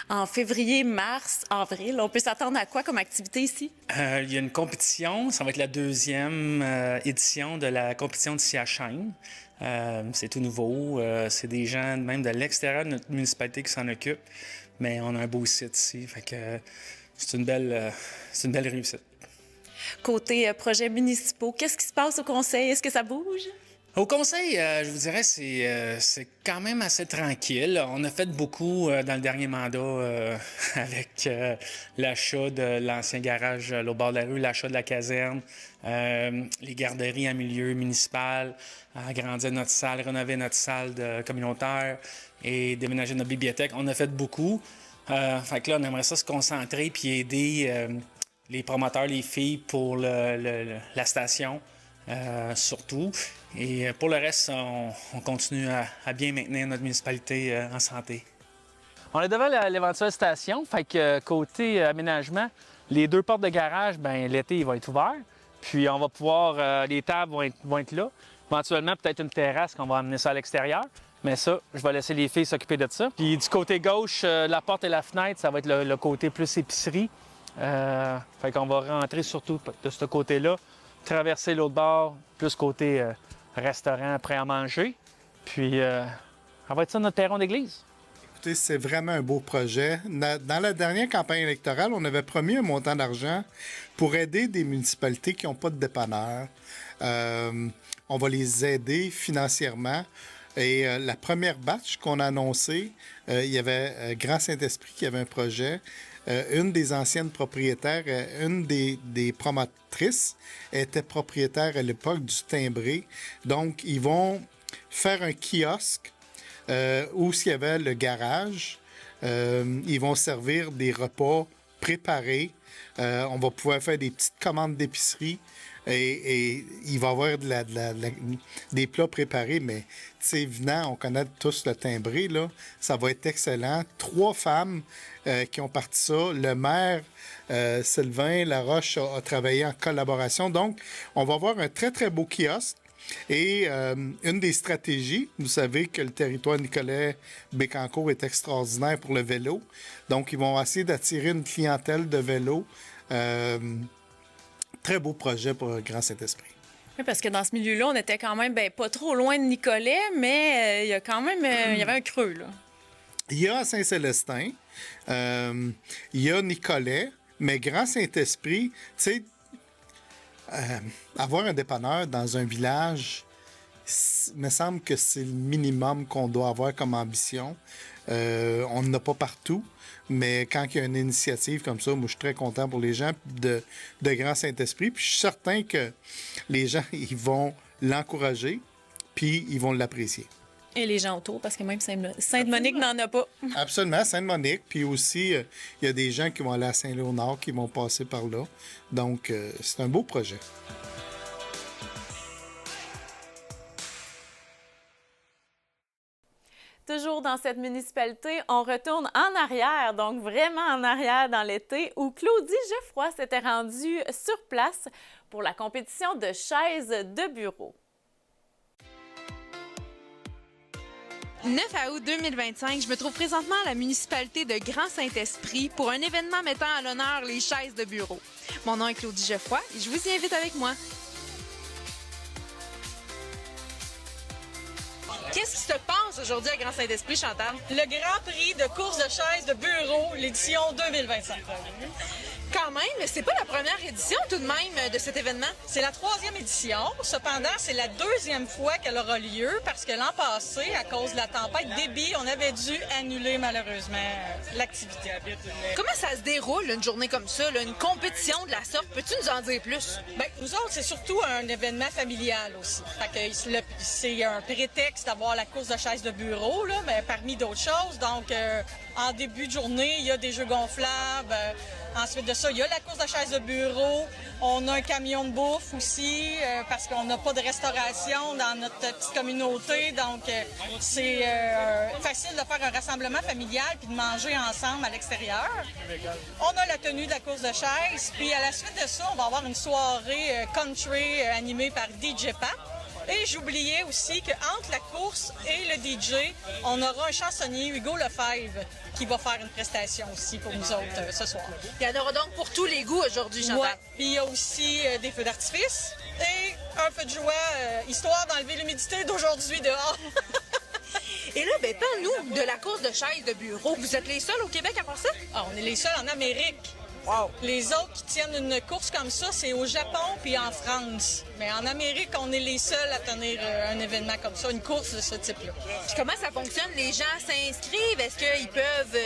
A: En février, mars, avril, on peut s'attendre à quoi comme activité ici?
X: Il y a une compétition, ça va être la 2e édition de la compétition de scie à chaîne. C'est tout nouveau, c'est des gens même de l'extérieur de notre municipalité qui s'en occupent, mais on a un beau site ici, fait que c'est une belle réussite.
A: Côté projets municipaux, qu'est-ce qui se passe au conseil? Est-ce que ça bouge?
X: Au conseil, je vous dirais, c'est quand même assez tranquille. On a fait beaucoup dans le dernier mandat avec l'achat de l'ancien garage au bord de la rue, l'achat de la caserne, les garderies en milieu municipal, agrandir notre salle, rénover notre salle communautaire et déménager notre bibliothèque. On a fait beaucoup. Fait que là, on aimerait ça se concentrer puis aider les promoteurs, les filles pour la station, surtout. Et pour le reste, on continue à bien maintenir notre municipalité en santé.
E: On est devant l'éventuelle station, fait que côté aménagement, les 2 portes de garage, l'été, il va être ouvert. Puis on va pouvoir, les tables vont être là. Éventuellement, peut-être une terrasse qu'on va amener ça à l'extérieur. Mais ça, je vais laisser les filles s'occuper de ça. Puis du côté gauche, la porte et la fenêtre, ça va être le côté plus épicerie. Fait qu'on va rentrer surtout de ce côté-là, traverser l'autre bord, plus côté restaurant prêt à manger. Puis, ça va être ça notre terrain d'église.
C: Écoutez, c'est vraiment un beau projet. Dans la dernière campagne électorale, on avait promis un montant d'argent pour aider des municipalités qui n'ont pas de dépanneur. On va les aider financièrement. Et la première batch qu'on a annoncée, il y avait Grand Saint-Esprit qui avait un projet. Une des anciennes propriétaires, une des promotrices, était propriétaire à l'époque du Timbré. Donc, ils vont faire un kiosque où il y avait le garage. Ils vont servir des repas préparés. On va pouvoir faire des petites commandes d'épicerie. Et il va y avoir des plats préparés, mais venant, on connaît tous le Timbré, là, ça va être excellent. 3 femmes qui ont parti ça. Le maire, Sylvain Laroche, a travaillé en collaboration. Donc, on va avoir un très, très beau kiosque. Et une des stratégies, vous savez que le territoire Nicolet-Bécancour est extraordinaire pour le vélo. Donc, ils vont essayer d'attirer une clientèle de vélo. Très beau projet pour Grand Saint-Esprit.
A: Oui, parce que dans ce milieu-là, on était quand même pas trop loin de Nicolet, mais il y a quand même il y avait un creux, là.
C: Il y a Saint-Célestin, il y a Nicolet, mais Grand Saint-Esprit, tu sais, avoir un dépanneur dans un village, il me semble que c'est le minimum qu'on doit avoir comme ambition. On n'en a pas partout, mais quand il y a une initiative comme ça, moi, je suis très content pour les gens de Grand Saint-Esprit. Puis je suis certain que les gens, ils vont l'encourager, puis ils vont l'apprécier.
A: Et les gens autour, parce que même Sainte-Monique n'en a pas.
C: Absolument, Sainte-Monique. Puis aussi, il y a des gens qui vont aller à Saint-Léonard, qui vont passer par là. Donc, c'est un beau projet.
A: Toujours dans cette municipalité, on retourne en arrière, donc vraiment en arrière dans l'été, où Claudie Geoffroy s'était rendue sur place pour la compétition de chaises de bureau.
B: 9 août 2025, je me trouve présentement à la municipalité de Grand Saint-Esprit pour un événement mettant à l'honneur les chaises de bureau. Mon nom est Claudie Geoffroy et je vous y invite avec moi. Qu'est-ce qui se passe aujourd'hui à Grand Saint-Esprit, Chantal?
G: Le Grand Prix de course de chaises de bureau, l'édition 2025.
B: Quand même, c'est pas la première édition tout de même de cet événement.
G: C'est la 3e édition. Cependant, c'est la 2e fois qu'elle aura lieu parce que l'an passé, à cause de la tempête débit, on avait dû annuler malheureusement l'activité.
B: Comment ça se déroule une journée comme ça, là, une compétition de la sorte? Peux-tu nous en dire plus?
G: Bien, nous autres, c'est surtout un événement familial aussi. Fait que c'est un prétexte d'avoir la course de chaises de bureau, là, mais parmi d'autres choses. Donc, en début de journée, il y a des jeux gonflables. Ensuite de ça, il y a la course de chaises de bureau. On a un camion de bouffe aussi parce qu'on n'a pas de restauration dans notre petite communauté. Donc, c'est facile de faire un rassemblement familial puis de manger ensemble à l'extérieur. On a la tenue de la course de chaises. Puis à la suite de ça, on va avoir une soirée country animée par DJ Pat. Et j'oubliais aussi qu'entre la course et le DJ, on aura un chansonnier, Hugo Lefebvre, qui va faire une prestation aussi pour nous autres ce soir.
B: Il y en aura donc pour tous les goûts aujourd'hui, Chantal.
G: Ouais. Puis il y a aussi des feux d'artifice et un peu de joie, histoire d'enlever l'humidité d'aujourd'hui dehors.
B: Et là, ben, parle-nous de la course de chaises de bureau. Vous êtes les seuls au Québec à faire ça?
G: Ah, on est les seuls en Amérique. Wow. Les autres qui tiennent une course comme ça, c'est au Japon puis en France. Mais en Amérique, on est les seuls à tenir un événement comme ça, une course de ce type-là.
B: Puis comment ça fonctionne? Les gens s'inscrivent? Est-ce qu'ils peuvent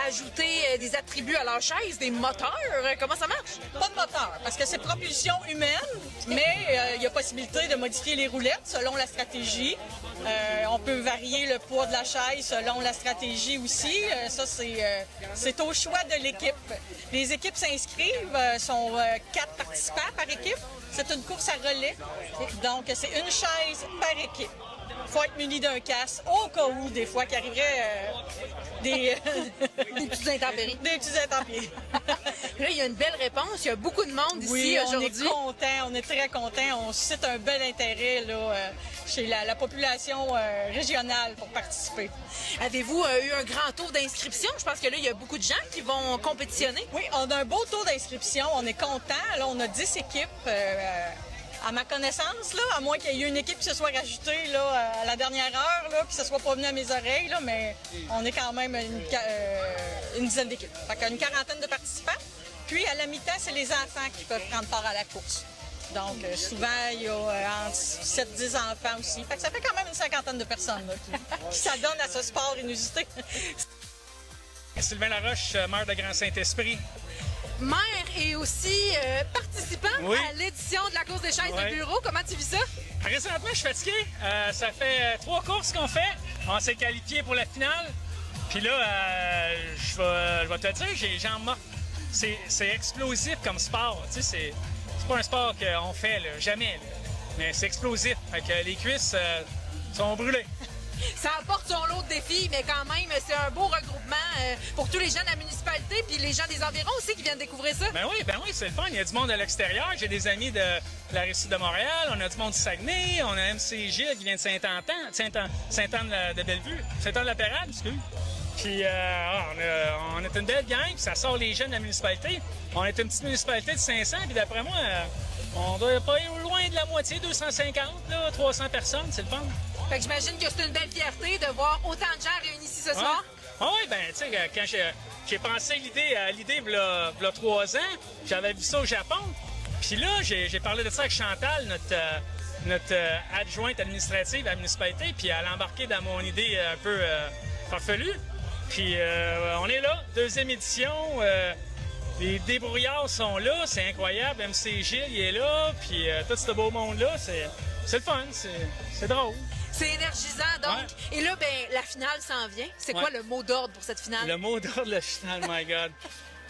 B: ajouter des attributs à leur chaise, des moteurs? Comment ça marche?
G: Pas de moteur, parce que c'est propulsion humaine, mais il y a possibilité de modifier les roulettes selon la stratégie. On peut varier le poids de la chaise selon la stratégie aussi. Ça, c'est au choix de l'équipe. Les équipes s'inscrivent, sont 4 participants par équipe. C'est une course à relais, donc c'est une chaise par équipe. Il faut être muni d'un casque, au cas où, des fois, qu'il arriverait
B: des petites intempéries.
G: Des petites intempéries.
B: Là, il y a une belle réponse. Il y a beaucoup de monde ici aujourd'hui.
G: On est très contents. On suscite un bel intérêt là, chez la population régionale pour participer.
B: Avez-vous eu un grand taux d'inscription? Je pense que là, il y a beaucoup de gens qui vont compétitionner.
G: Oui, on a un beau taux d'inscription. On est contents. Là, on a 10 équipes. À ma connaissance, là, à moins qu'il y ait eu une équipe qui se soit rajoutée là, à la dernière heure, là, puis que ça soit pas venu à mes oreilles, là, mais on est quand même une dizaine d'équipes. Fait qu'il y a une quarantaine de participants. Puis, à la mi-temps, c'est les enfants qui peuvent prendre part à la course. Donc, souvent, il y a entre 7-10 enfants aussi. Fait que ça fait quand même une cinquantaine de personnes là, qui s'adonnent à ce sport inusité.
H: Sylvain Laroche, maire de Grand Saint-Esprit.
B: Maire et aussi participant à l'édition de la course des chaises de bureau. Comment tu vis ça?
H: Présentement, je suis fatigué. Ça fait 3 courses qu'on fait. On s'est qualifié pour la finale. Puis là, je vais te dire, j'en morte. C'est explosif comme sport. Tu sais, c'est pas un sport qu'on fait, là, jamais. Là. Mais c'est explosif. Fait que les cuisses sont brûlées.
B: Ça apporte son lot de défis, mais quand même, c'est un beau regroupement pour tous les gens de la municipalité puis les gens des environs aussi qui viennent découvrir ça.
H: Ben oui, c'est le fun. Il y a du monde de l'extérieur. J'ai des amis de la Rive-Sud de Montréal. On a du monde du Saguenay. On a MC Gilles qui vient de Sainte-Anne de Bellevue. Sainte-Anne-de-la-Pérade, excuse. Puis on est une belle gang, puis ça sort les jeunes de la municipalité. On est une petite municipalité de 500, puis d'après moi, on doit pas être loin de la moitié, 250, là, 300 personnes, c'est le fun.
B: Fait que j'imagine que c'est une belle fierté de voir autant de gens réunis ici ce soir.
H: Oui, ben tu sais, quand j'ai pensé à l'idée il y a 3 ans, j'avais vu ça au Japon. Puis là, j'ai parlé de ça avec Chantal, notre adjointe administrative à la municipalité, puis elle a embarqué dans mon idée un peu farfelue. Puis on est là, 2e édition. Les débrouillards sont là, c'est incroyable. MC Gilles, il est là, puis tout ce beau monde-là, c'est le fun, c'est drôle.
B: C'est énergisant, donc. Ouais. Et là, ben, la finale s'en vient. C'est quoi le mot d'ordre pour cette finale?
H: Le mot d'ordre de la finale, my God.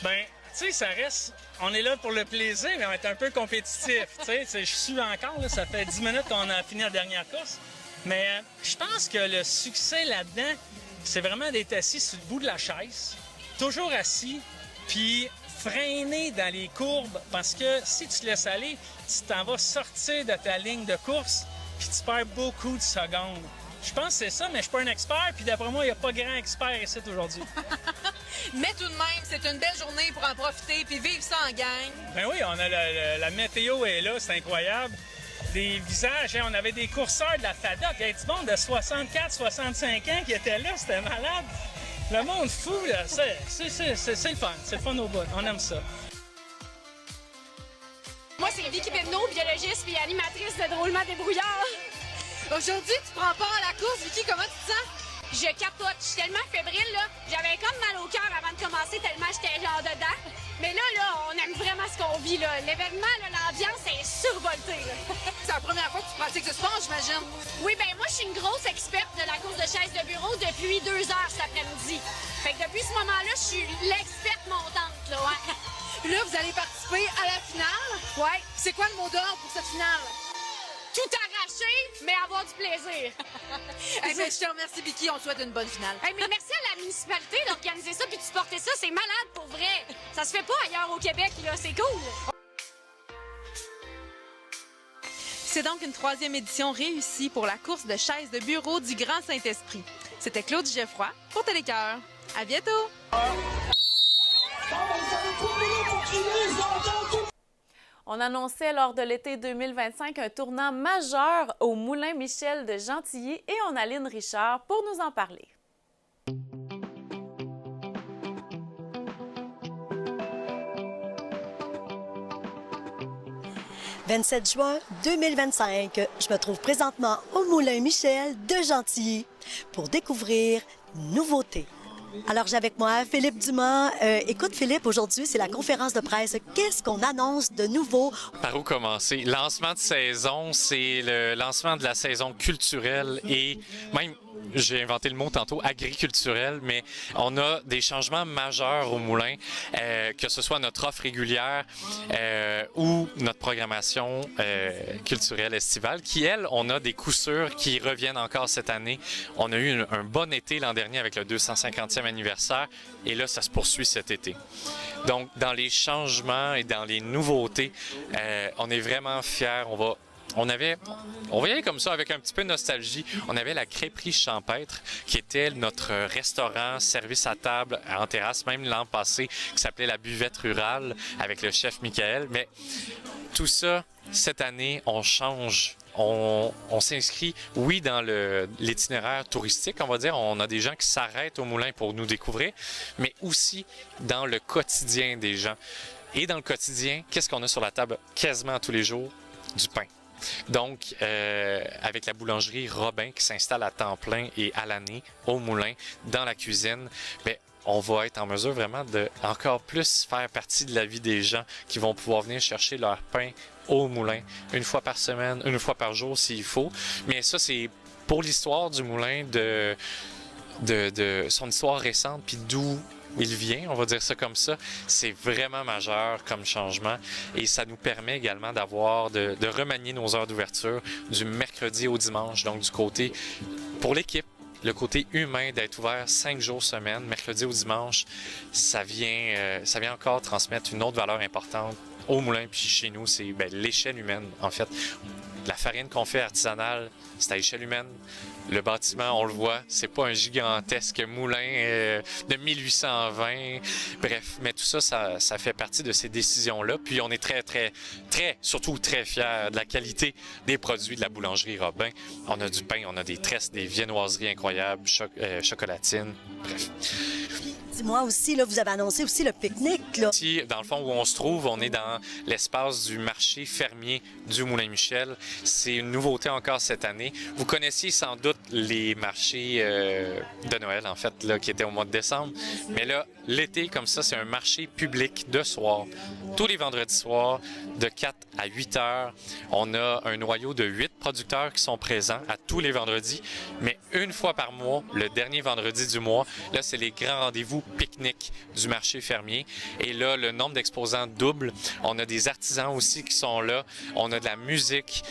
H: Ben, tu sais, ça reste... On est là pour le plaisir, mais on est un peu compétitif. Tu sais, je suis encore, là, ça fait 10 minutes qu'on a fini la dernière course. Mais je pense que le succès là-dedans, c'est vraiment d'être assis sur le bout de la chaise, toujours assis, puis freiner dans les courbes, parce que si tu te laisses aller, tu t'en vas sortir de ta ligne de course, puis tu perds beaucoup de secondes. Je pense que c'est ça, mais je suis pas un expert, puis d'après moi, il n'y a pas grand expert ici aujourd'hui.
B: Mais tout de même, c'est une belle journée pour en profiter puis vivre ça en gang.
H: Ben oui, on a la météo est là, c'est incroyable. Des visages, hein, on avait des courseurs de la FADOC, il y a du monde de 64, 65 ans qui étaient là, c'était malade. Le monde fou, là, c'est le fun, c'est le fun au bout, on aime ça.
D: Moi, c'est Vicky Bednaud, biologiste puis animatrice de Drôlement débrouillard.
B: Aujourd'hui, tu prends part à la course. Vicky, comment tu te sens?
D: Je capote. Je suis tellement fébrile, là. J'avais comme mal au cœur avant de commencer tellement j'étais genre dedans. Mais là, on aime vraiment ce qu'on vit, là. L'événement, là, l'ambiance est survoltée, là.
B: C'est la première fois que tu pratiques ce sport, j'imagine?
D: Oui, ben moi, je suis une grosse experte de la course de chaise de bureau depuis 2 heures cet après-midi. Fait que depuis ce moment-là, je suis l'experte montante, là, ouais.
B: Puis là, vous allez participer à la finale.
D: Ouais.
B: C'est quoi le mot d'ordre pour cette finale?
D: Tout arracher, mais avoir du plaisir.
B: Hey, ben, je te remercie, Vicky. On te souhaite une bonne finale.
D: Hey, mais merci à la municipalité d'organiser ça puis de supporter ça. C'est malade pour vrai. Ça se fait pas ailleurs au Québec, là. C'est cool.
B: C'est donc une 3e édition réussie pour la course de chaise de bureau du Grand Saint-Esprit. C'était Claude Geoffroy pour Télécœur. À bientôt!
A: On annonçait lors de l'été 2025 un tournant majeur au Moulin Michel de Gentilly et on a Lynn Richard pour nous en parler.
F: Le 27 juin 2025, je me trouve présentement au Moulin Michel de Gentilly pour découvrir une nouveauté. Alors, j'ai avec moi Philippe Dumont. Écoute, Philippe, aujourd'hui, c'est la conférence de presse. Qu'est-ce qu'on annonce de nouveau?
I: Par où commencer? Lancement de saison, c'est le lancement de la saison culturelle et même, j'ai inventé le mot tantôt, agriculturel, mais on a des changements majeurs au moulin, que ce soit notre offre régulière ou notre programmation culturelle estivale, qui, elle, on a des coups sûrs qui reviennent encore cette année. On a eu un bon été l'an dernier avec le 250e anniversaire et là, ça se poursuit cet été. Donc, dans les changements et dans les nouveautés, on est vraiment fiers. On va y aller comme ça avec un petit peu de nostalgie. On avait la crêperie champêtre qui était notre restaurant, service à table en terrasse, même l'an passé, qui s'appelait la buvette rurale avec le chef Michael. Mais tout ça, cette année, on change. On s'inscrit, oui, dans l'itinéraire touristique, on va dire. On a des gens qui s'arrêtent au moulin pour nous découvrir, mais aussi dans le quotidien des gens. Et dans le quotidien, qu'est-ce qu'on a sur la table quasiment tous les jours? Du pain. Donc, avec la boulangerie Robin qui s'installe à temps plein et à l'année au moulin, dans la cuisine, bien, on va être en mesure vraiment de encore plus faire partie de la vie des gens qui vont pouvoir venir chercher leur pain au moulin, une fois par semaine, une fois par jour s'il faut. Mais ça, c'est pour l'histoire du moulin, de son histoire récente, puis d'où il vient, on va dire ça comme ça. C'est vraiment majeur comme changement et ça nous permet également de remanier nos heures d'ouverture du mercredi au dimanche, donc du côté pour l'équipe, le côté humain d'être ouvert 5 jours semaine, mercredi au dimanche, ça vient encore transmettre une autre valeur importante au moulin. Puis chez nous, c'est l'échelle humaine, en fait. La farine qu'on fait artisanale, c'est à échelle humaine. Le bâtiment, on le voit, c'est pas un gigantesque moulin de 1820. Bref, mais tout ça, ça fait partie de ces décisions-là. Puis on est surtout très fiers de la qualité des produits de la boulangerie Robin. On a du pain, on a des tresses, des viennoiseries incroyables, chocolatines, bref.
F: Dis-moi aussi, là, vous avez annoncé aussi le pique-nique, là.
I: Ici, dans le fond, où on se trouve, on est dans l'espace du marché fermier du Moulin-Michel. C'est une nouveauté encore cette année. Vous connaissiez sans doute les marchés de Noël, en fait, là, qui étaient au mois de décembre. Mais là, l'été, comme ça, c'est un marché public de soir. Tous les vendredis soirs, de 4 à 8 heures, on a un noyau de 8 producteurs qui sont présents à tous les vendredis. Mais une fois par mois, le dernier vendredi du mois, là, c'est les grands rendez-vous pique-nique du marché fermier. Et là, le nombre d'exposants double. On a des artisans aussi qui sont là. On a de la musique.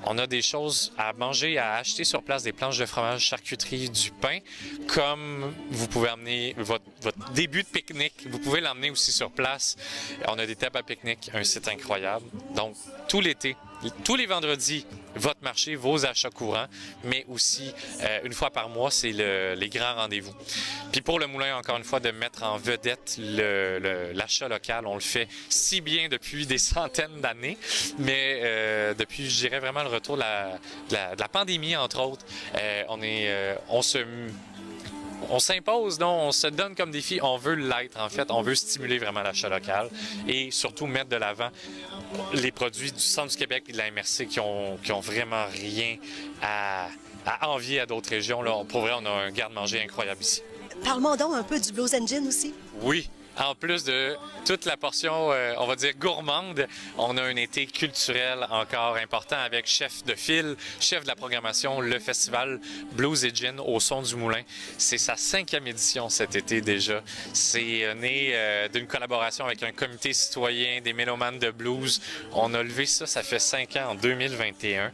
I: On a des choses à manger, à acheter sur place, des planches de fromage, charcuterie, du pain. Comme vous pouvez amener votre début de pique-nique, vous pouvez l'emmener aussi sur place. On a des tables à pique-nique, un site incroyable. Donc, tout l'été, tous les vendredis, votre marché, vos achats courants, mais aussi, une fois par mois, c'est les grands rendez-vous. Puis pour le moulin, encore une fois, de mettre en vedette l'achat local, on le fait si bien depuis des centaines d'années, mais depuis, je dirais, vraiment le retour de la pandémie, entre autres, on s'impose, non, on se donne comme défi, on veut l'être en fait, on veut stimuler vraiment l'achat local et surtout mettre de l'avant les produits du centre du Québec et de la MRC qui ont vraiment rien à envier à d'autres régions. Là, pour vrai, on a un garde-manger incroyable ici.
F: Parle-moi donc un peu du Blues Engine aussi.
I: Oui. En plus de toute la portion, on va dire, gourmande, on a un été culturel encore important avec chef de file, chef de la programmation, le festival Blues et Gin au Son du Moulin. C'est sa 5e édition cet été déjà. C'est né d'une collaboration avec un comité citoyen des mélomanes de blues. On a levé ça fait 5 ans en 2021.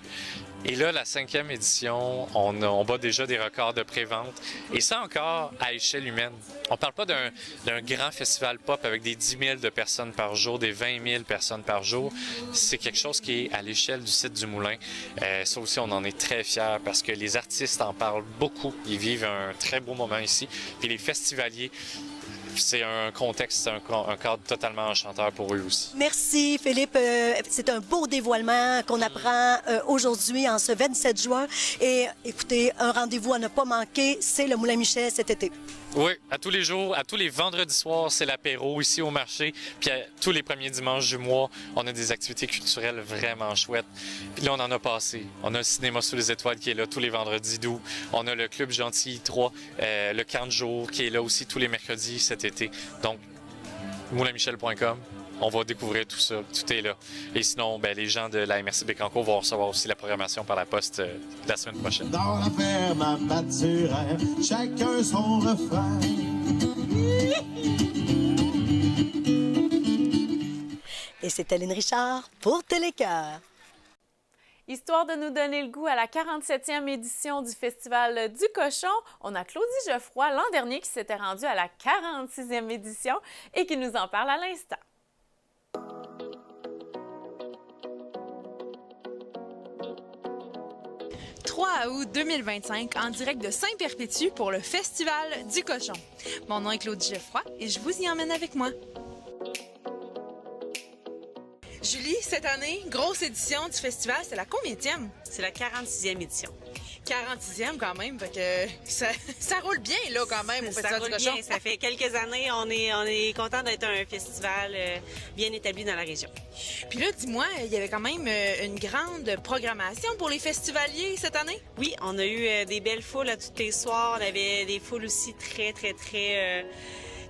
I: Et là, la 5e édition, on bat déjà des records de pré-vente. Et ça encore à échelle humaine. On ne parle pas d'un grand festival pop avec des 10 000 de personnes par jour, des 20 000 personnes par jour. C'est quelque chose qui est à l'échelle du site du Moulin. Ça aussi, on en est très fiers parce que les artistes en parlent beaucoup. Ils vivent un très beau moment ici. Puis les festivaliers, c'est un contexte, un cadre totalement enchanteur pour eux aussi.
F: Merci, Philippe. C'est un beau dévoilement qu'on apprend aujourd'hui, en ce 27 juin. Et écoutez, un rendez-vous à ne pas manquer, c'est le Moulin-Michel cet été.
I: Oui, à tous les jours, à tous les vendredis soirs, c'est l'apéro ici au marché. Puis tous les premiers dimanches du mois, on a des activités culturelles vraiment chouettes. Puis là, on en a passé. On a le cinéma sous les étoiles qui est là tous les vendredis d'août. On a le Club Gentilly 3, le camp de jour qui est là aussi tous les mercredis cet été. Donc, moulinmichel.com. On va découvrir tout ça, tout est là. Et sinon, les gens de la MRC Bécancour vont recevoir aussi la programmation par la poste la semaine prochaine.
J: Dans la ferme à Mathurin, chacun son refrain.
F: Et c'est Aline Richard pour Télécœur.
A: Histoire de nous donner le goût à la 47e édition du Festival du Cochon, on a Claudie Geoffroy l'an dernier qui s'était rendue à la 46e édition et qui nous en parle à l'instant.
B: 3 août 2025, en direct de Saint-Perpétue pour le Festival du Cochon. Mon nom est Claudie Geoffroy et je vous y emmène avec moi. Julie, cette année, grosse édition du festival, c'est la combienième?
K: C'est la 46e édition.
B: 46e quand même, fait que ça roule bien là quand même au Festival du Cochon.
K: Ça roule bien, ça fait quelques années, on est content d'être un festival bien établi dans la région.
B: Puis là, dis-moi, il y avait quand même une grande programmation pour les festivaliers cette année?
K: Oui, on a eu des belles foules à tous les soirs, on avait des foules aussi très,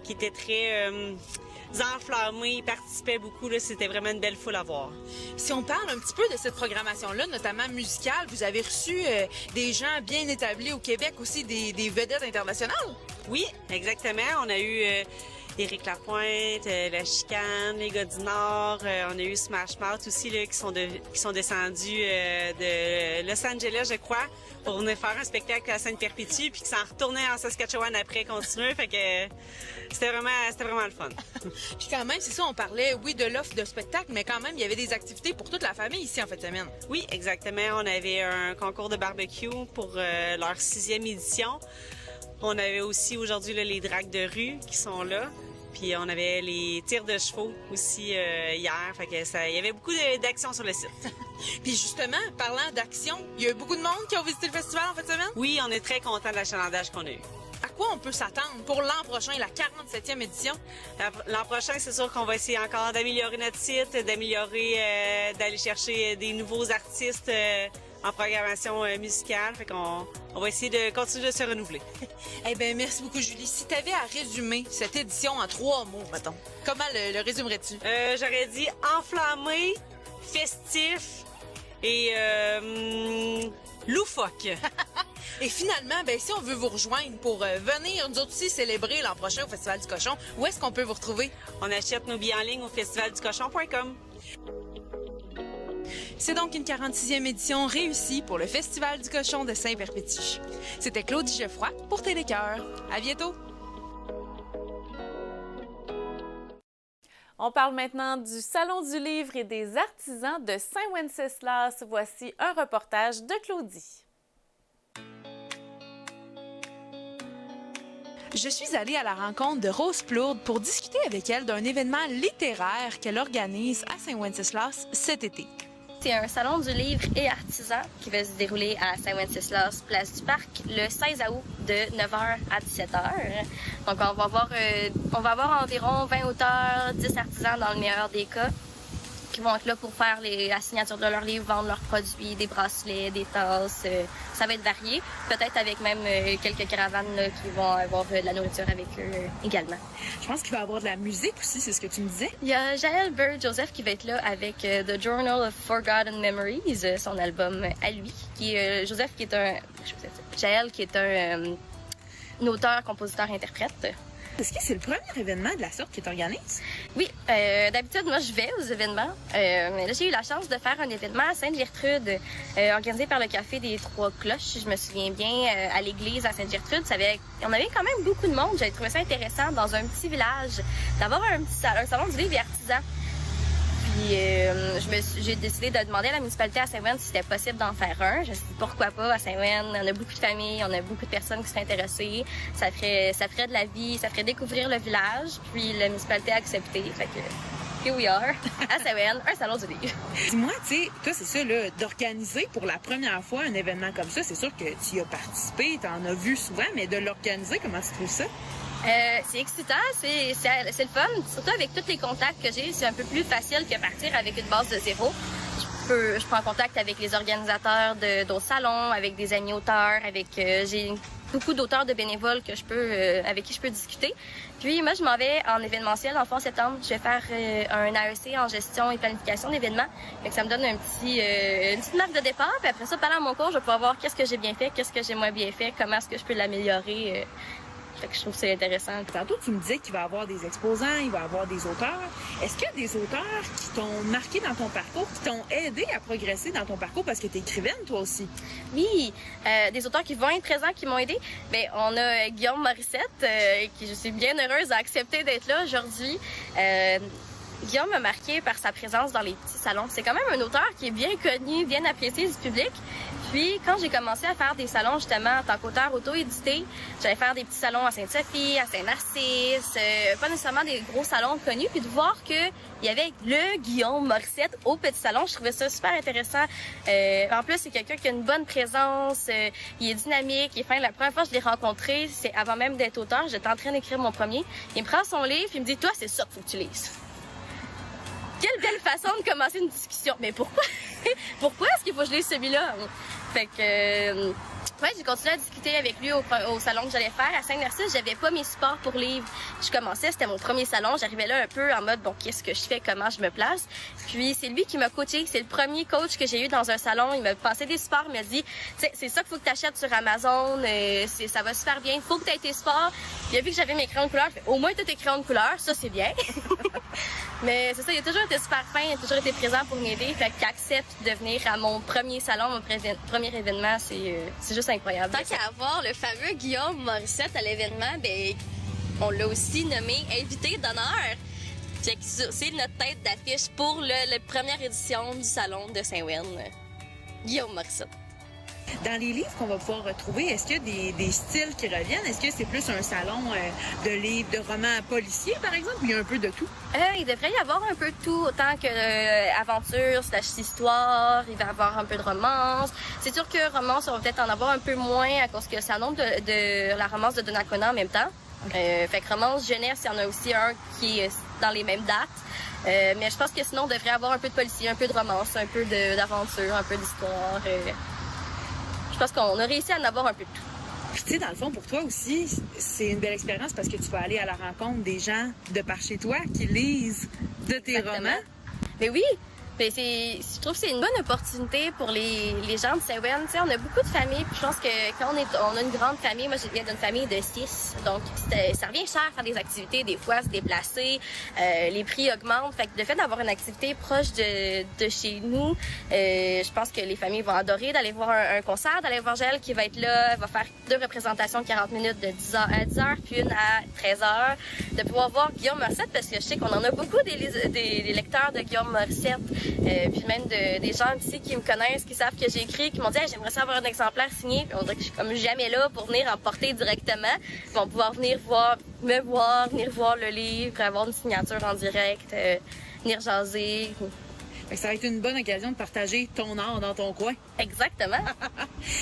K: qui étaient très enflammés, ils participaient beaucoup, c'était vraiment une belle foule à voir.
B: Si on parle un petit peu de cette programmation-là, notamment musicale, vous avez reçu des gens bien établis au Québec aussi, des vedettes internationales?
K: Oui, exactement. On a eu Éric Lapointe, La Chicane, les gars du Nord. On a eu Smash Mouth aussi là, qui sont descendus de Los Angeles, je crois, pour venir faire un spectacle à Sainte-Perpétue, puis qui s'en retournaient en Saskatchewan après continuer. Fait que c'était vraiment le fun.
B: Puis quand même, c'est ça, on parlait, oui, de l'offre de spectacle, mais quand même, il y avait des activités pour toute la famille ici en fin de semaine.
K: Oui, exactement. On avait un concours de barbecue pour leur 6e édition. On avait aussi aujourd'hui là, les dragues de rue qui sont là. Puis on avait les tirs de chevaux aussi hier. Fait que il y avait beaucoup d'actions sur le site.
B: Puis justement, parlant d'action, il y a eu beaucoup de monde qui ont visité le festival en fin de semaine?
K: Oui, on est très contents de l'achalandage qu'on a eu.
B: À quoi on peut s'attendre pour l'an prochain, la 47e édition?
K: L'an prochain, c'est sûr qu'on va essayer encore d'améliorer notre site, d'aller chercher des nouveaux artistes en programmation musicale. Fait qu'on va essayer de continuer de se renouveler.
B: Eh bien, merci beaucoup, Julie. Si tu avais à résumer cette édition en 3 mots, mettons, comment le résumerais-tu?
K: J'aurais dit enflammé, festif et loufoque.
B: Et finalement, ben, si on veut vous rejoindre pour venir nous autres aussi célébrer l'an prochain au Festival du Cochon, où est-ce qu'on peut vous retrouver?
K: On achète nos billets en ligne au festivalducochon.com.
B: C'est donc une 46e édition réussie pour le Festival du Cochon de Saint-Perpétue. C'était Claudie Geoffroy pour Télécœur. À bientôt!
A: On parle maintenant du Salon du livre et des artisans de Saint-Wenceslas. Voici un reportage de Claudie.
B: Je suis allée à la rencontre de Rose Plourde pour discuter avec elle d'un événement littéraire qu'elle organise à Saint-Wenceslas cet été.
L: C'est un salon du livre et artisan qui va se dérouler à Saint-Wenceslas, place du Parc, le 16 août de 9h à 17h. Donc, on va avoir environ 20 auteurs, 10 artisans dans le meilleur des cas, qui vont être là pour faire la signature de leurs livres, vendre leurs produits, des bracelets, des tasses. Ça va être varié. Peut-être avec même quelques caravanes là, qui vont avoir de la nourriture avec eux également.
B: Je pense qu'il va y avoir de la musique aussi, c'est ce que tu me disais?
L: Il y a Jaël Bird-Joseph qui va être là avec The Journal of Forgotten Memories, son album à lui. Joseph qui est Jaël qui est un auteur, compositeur, interprète.
B: Est-ce que c'est le premier événement de la sorte qui est organisé?
L: Oui, d'habitude, moi, je vais aux événements. Mais là, j'ai eu la chance de faire un événement à Sainte-Gertrude, organisé par le Café des Trois Cloches, si je me souviens bien, à l'église à Sainte-Gertrude. On avait quand même beaucoup de monde. J'avais trouvé ça intéressant, dans un petit village, d'avoir un salon du livre et artisan. Puis j'ai décidé de demander à la municipalité à Saint-Wen si c'était possible d'en faire un. Je me suis dit pourquoi pas à Saint-Wen. On a beaucoup de familles, on a beaucoup de personnes qui seraient intéressées. Ça ferait de la vie, ça ferait découvrir le village. Puis la municipalité a accepté. Fait que here we are, à Saint-Wen, un salon du livre.
B: Dis-moi, tu sais, toi, c'est ça, là, d'organiser pour la première fois un événement comme ça, c'est sûr que tu y as participé, tu en as vu souvent, mais de l'organiser, comment tu trouves ça?
L: C'est excitant, c'est le fun. Surtout avec tous les contacts que j'ai, c'est un peu plus facile que partir avec une base de zéro. Je prends contact avec les organisateurs d'autres salons, avec des amis auteurs, j'ai beaucoup d'auteurs de bénévoles avec qui je peux discuter. Puis moi, je m'en vais en événementiel en fin septembre. Je vais faire un AEC en gestion et planification d'événements. Ça me donne une petite marque de départ. Puis après ça, pendant mon cours, je vais pouvoir voir qu'est-ce que j'ai bien fait, qu'est-ce que j'ai moins bien fait, comment est-ce que je peux l'améliorer. Fait que je trouve que c'est intéressant.
B: Tantôt, tu me disais qu'il va y avoir des exposants, il va y avoir des auteurs. Est-ce qu'il y a des auteurs qui t'ont marqué dans ton parcours, qui t'ont aidé à progresser dans ton parcours parce que tu es écrivaine, toi aussi?
L: Oui, des auteurs qui vont être présents, qui m'ont aidé. Bien, on a Guillaume Morissette, qui je suis bien heureuse d'accepter d'être là aujourd'hui. Guillaume m'a marqué par sa présence dans les petits salons. C'est quand même un auteur qui est bien connu, bien apprécié du public. Puis, quand j'ai commencé à faire des salons, justement, en tant qu'auteur auto-édité, j'allais faire des petits salons à Sainte-Sophie, à Saint-Narcisse, pas nécessairement des gros salons connus. Puis de voir qu'il y avait le Guillaume Morissette au petit salon, je trouvais ça super intéressant. En plus, c'est quelqu'un qui a une bonne présence, il est dynamique, il est fin. La première fois que je l'ai rencontré, c'est avant même d'être auteur, j'étais en train d'écrire mon premier. Il me prend son livre, il me dit « Toi, c'est ça qu'il faut que tu lises. » Quelle belle façon de commencer une discussion. Mais pourquoi? Pourquoi est-ce qu'il faut que je lise celui-là? Fait que Oui, j'ai continué à discuter avec lui au salon que j'allais faire. À Saint-Narcisse, j'avais pas mes supports pour livres. Je commençais, c'était mon premier salon. J'arrivais là un peu en mode, bon, qu'est-ce que je fais, comment je me place. Puis c'est lui qui m'a coaché. C'est le premier coach que j'ai eu dans un salon. Il m'a passé des supports, il m'a dit, c'est ça qu'il faut que tu achètes sur Amazon. Ça va super bien. Il faut que tu aies tes supports. Il a vu que j'avais mes crayons de couleur. Au moins, tu as tes crayons de couleur. Ça, c'est bien. Mais c'est ça, il a toujours été super fin. Il a toujours été présent pour m'aider. Fait qu'il accepte de venir à mon premier salon, mon premier événement. C'est juste incroyable.
M: Tant qu'à avoir le fameux Guillaume Morissette à l'événement, ben, on l'a aussi nommé invité d'honneur. C'est notre tête d'affiche pour la première édition du Salon de Saint-Wen. Guillaume Morissette.
N: Dans les livres qu'on va pouvoir retrouver, est-ce qu'il y a des styles qui reviennent? Est-ce que c'est plus un salon de livres, de romans policiers, par exemple, ou il y a un peu de tout?
L: Il devrait y avoir un peu de tout, autant que aventure, / histoire, il va y avoir un peu de romance. C'est sûr que romance, on va peut-être en avoir un peu moins à cause que c'est un nombre de la romance de Donnacona en même temps. Fait que romance jeunesse, il y en a aussi un qui est dans les mêmes dates. Mais je pense que sinon, on devrait avoir un peu de policier, un peu de romance, un peu d'aventure, un peu d'histoire. Je pense qu'on a réussi à en avoir un peu de tout.
N: Puis tu sais, dans le fond, pour toi aussi, c'est une belle expérience parce que tu vas aller à la rencontre des gens de par chez toi qui lisent de tes romans.
L: Mais oui! Je trouve que c'est une bonne opportunité pour les gens de Saint-Wen. Tu sais, on a beaucoup de familles, puis je pense que quand on a une grande famille, moi je viens d'une famille de 6, donc ça revient cher faire des activités, des fois se déplacer, les prix augmentent. Fait que le fait d'avoir une activité proche de chez nous, je pense que les familles vont adorer d'aller voir un concert, d'aller voir Joël qui va être là, va faire 2 représentations de 40 minutes de 10h à 10h, puis une à 13h, de pouvoir voir Guillaume Morissette, parce que je sais qu'on en a beaucoup des lecteurs de Guillaume Morissette. Puis même des gens ici qui me connaissent, qui savent que j'ai écrit, qui m'ont dit hey, j'aimerais ça avoir un exemplaire signé. Puis on dirait que je suis comme jamais là pour venir en porter directement. Ils vont pouvoir venir venir voir le livre, avoir une signature en direct, venir jaser.
N: Ça va être une bonne occasion de partager ton art dans ton coin.
L: Exactement.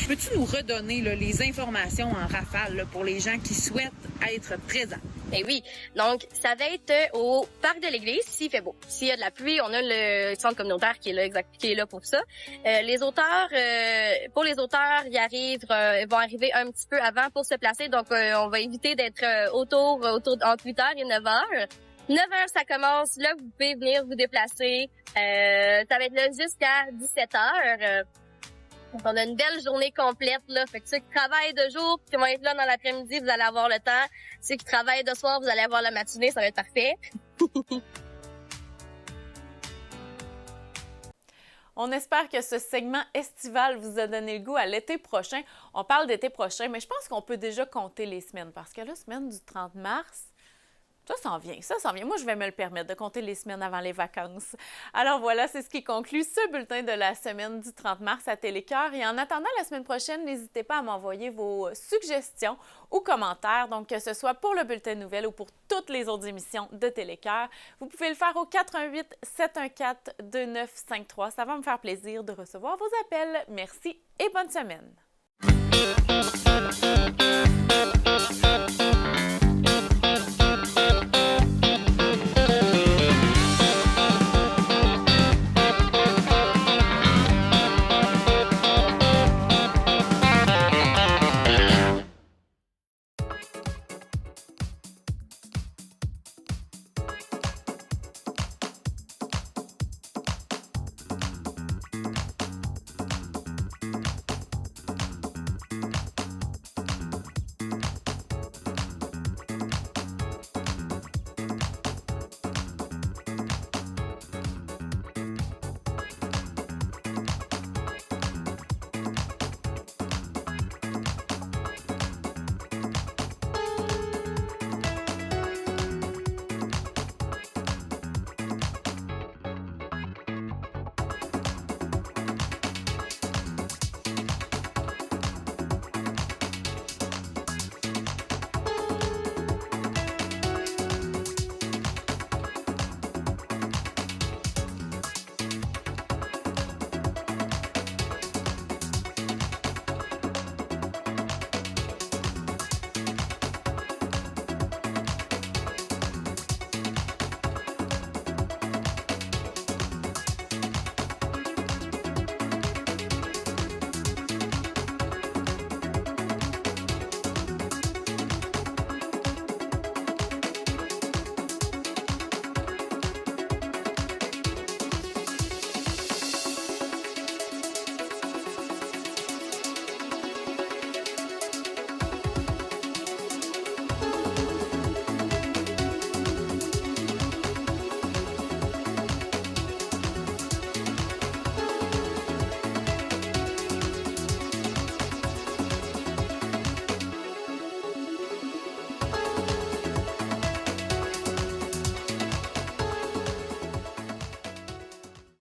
N: Peux-tu nous redonner les informations en rafale là, pour les gens qui souhaitent être présents?
L: Ben oui. Donc, ça va être au parc de l'église, s'il fait beau. S'il y a de la pluie, on a le centre communautaire qui est là pour ça. Les auteurs, pour les auteurs, ils vont arriver un petit peu avant pour se placer. Donc, on va éviter d'être autour entre 8h et 9h. 9h, ça commence. Là, vous pouvez venir vous déplacer. Ça va être là jusqu'à 17h. Donc, on a une belle journée complète, là. Fait que ceux qui travaillent de jour, qui vont être là dans l'après-midi, vous allez avoir le temps. Ceux qui travaillent de soir, vous allez avoir la matinée. Ça va être parfait.
A: On espère que ce segment estival vous a donné le goût à l'été prochain. On parle d'été prochain, mais je pense qu'on peut déjà compter les semaines parce que la semaine du 30 mars, ça s'en vient. Moi, je vais me le permettre de compter les semaines avant les vacances. Alors voilà, c'est ce qui conclut ce bulletin de la semaine du 30 mars à Télécœur. Et en attendant la semaine prochaine, n'hésitez pas à m'envoyer vos suggestions ou commentaires, donc que ce soit pour le bulletin de nouvelles ou pour toutes les autres émissions de Télécœur. Vous pouvez le faire au 88 714 2953. Ça va me faire plaisir de recevoir vos appels. Merci et bonne semaine.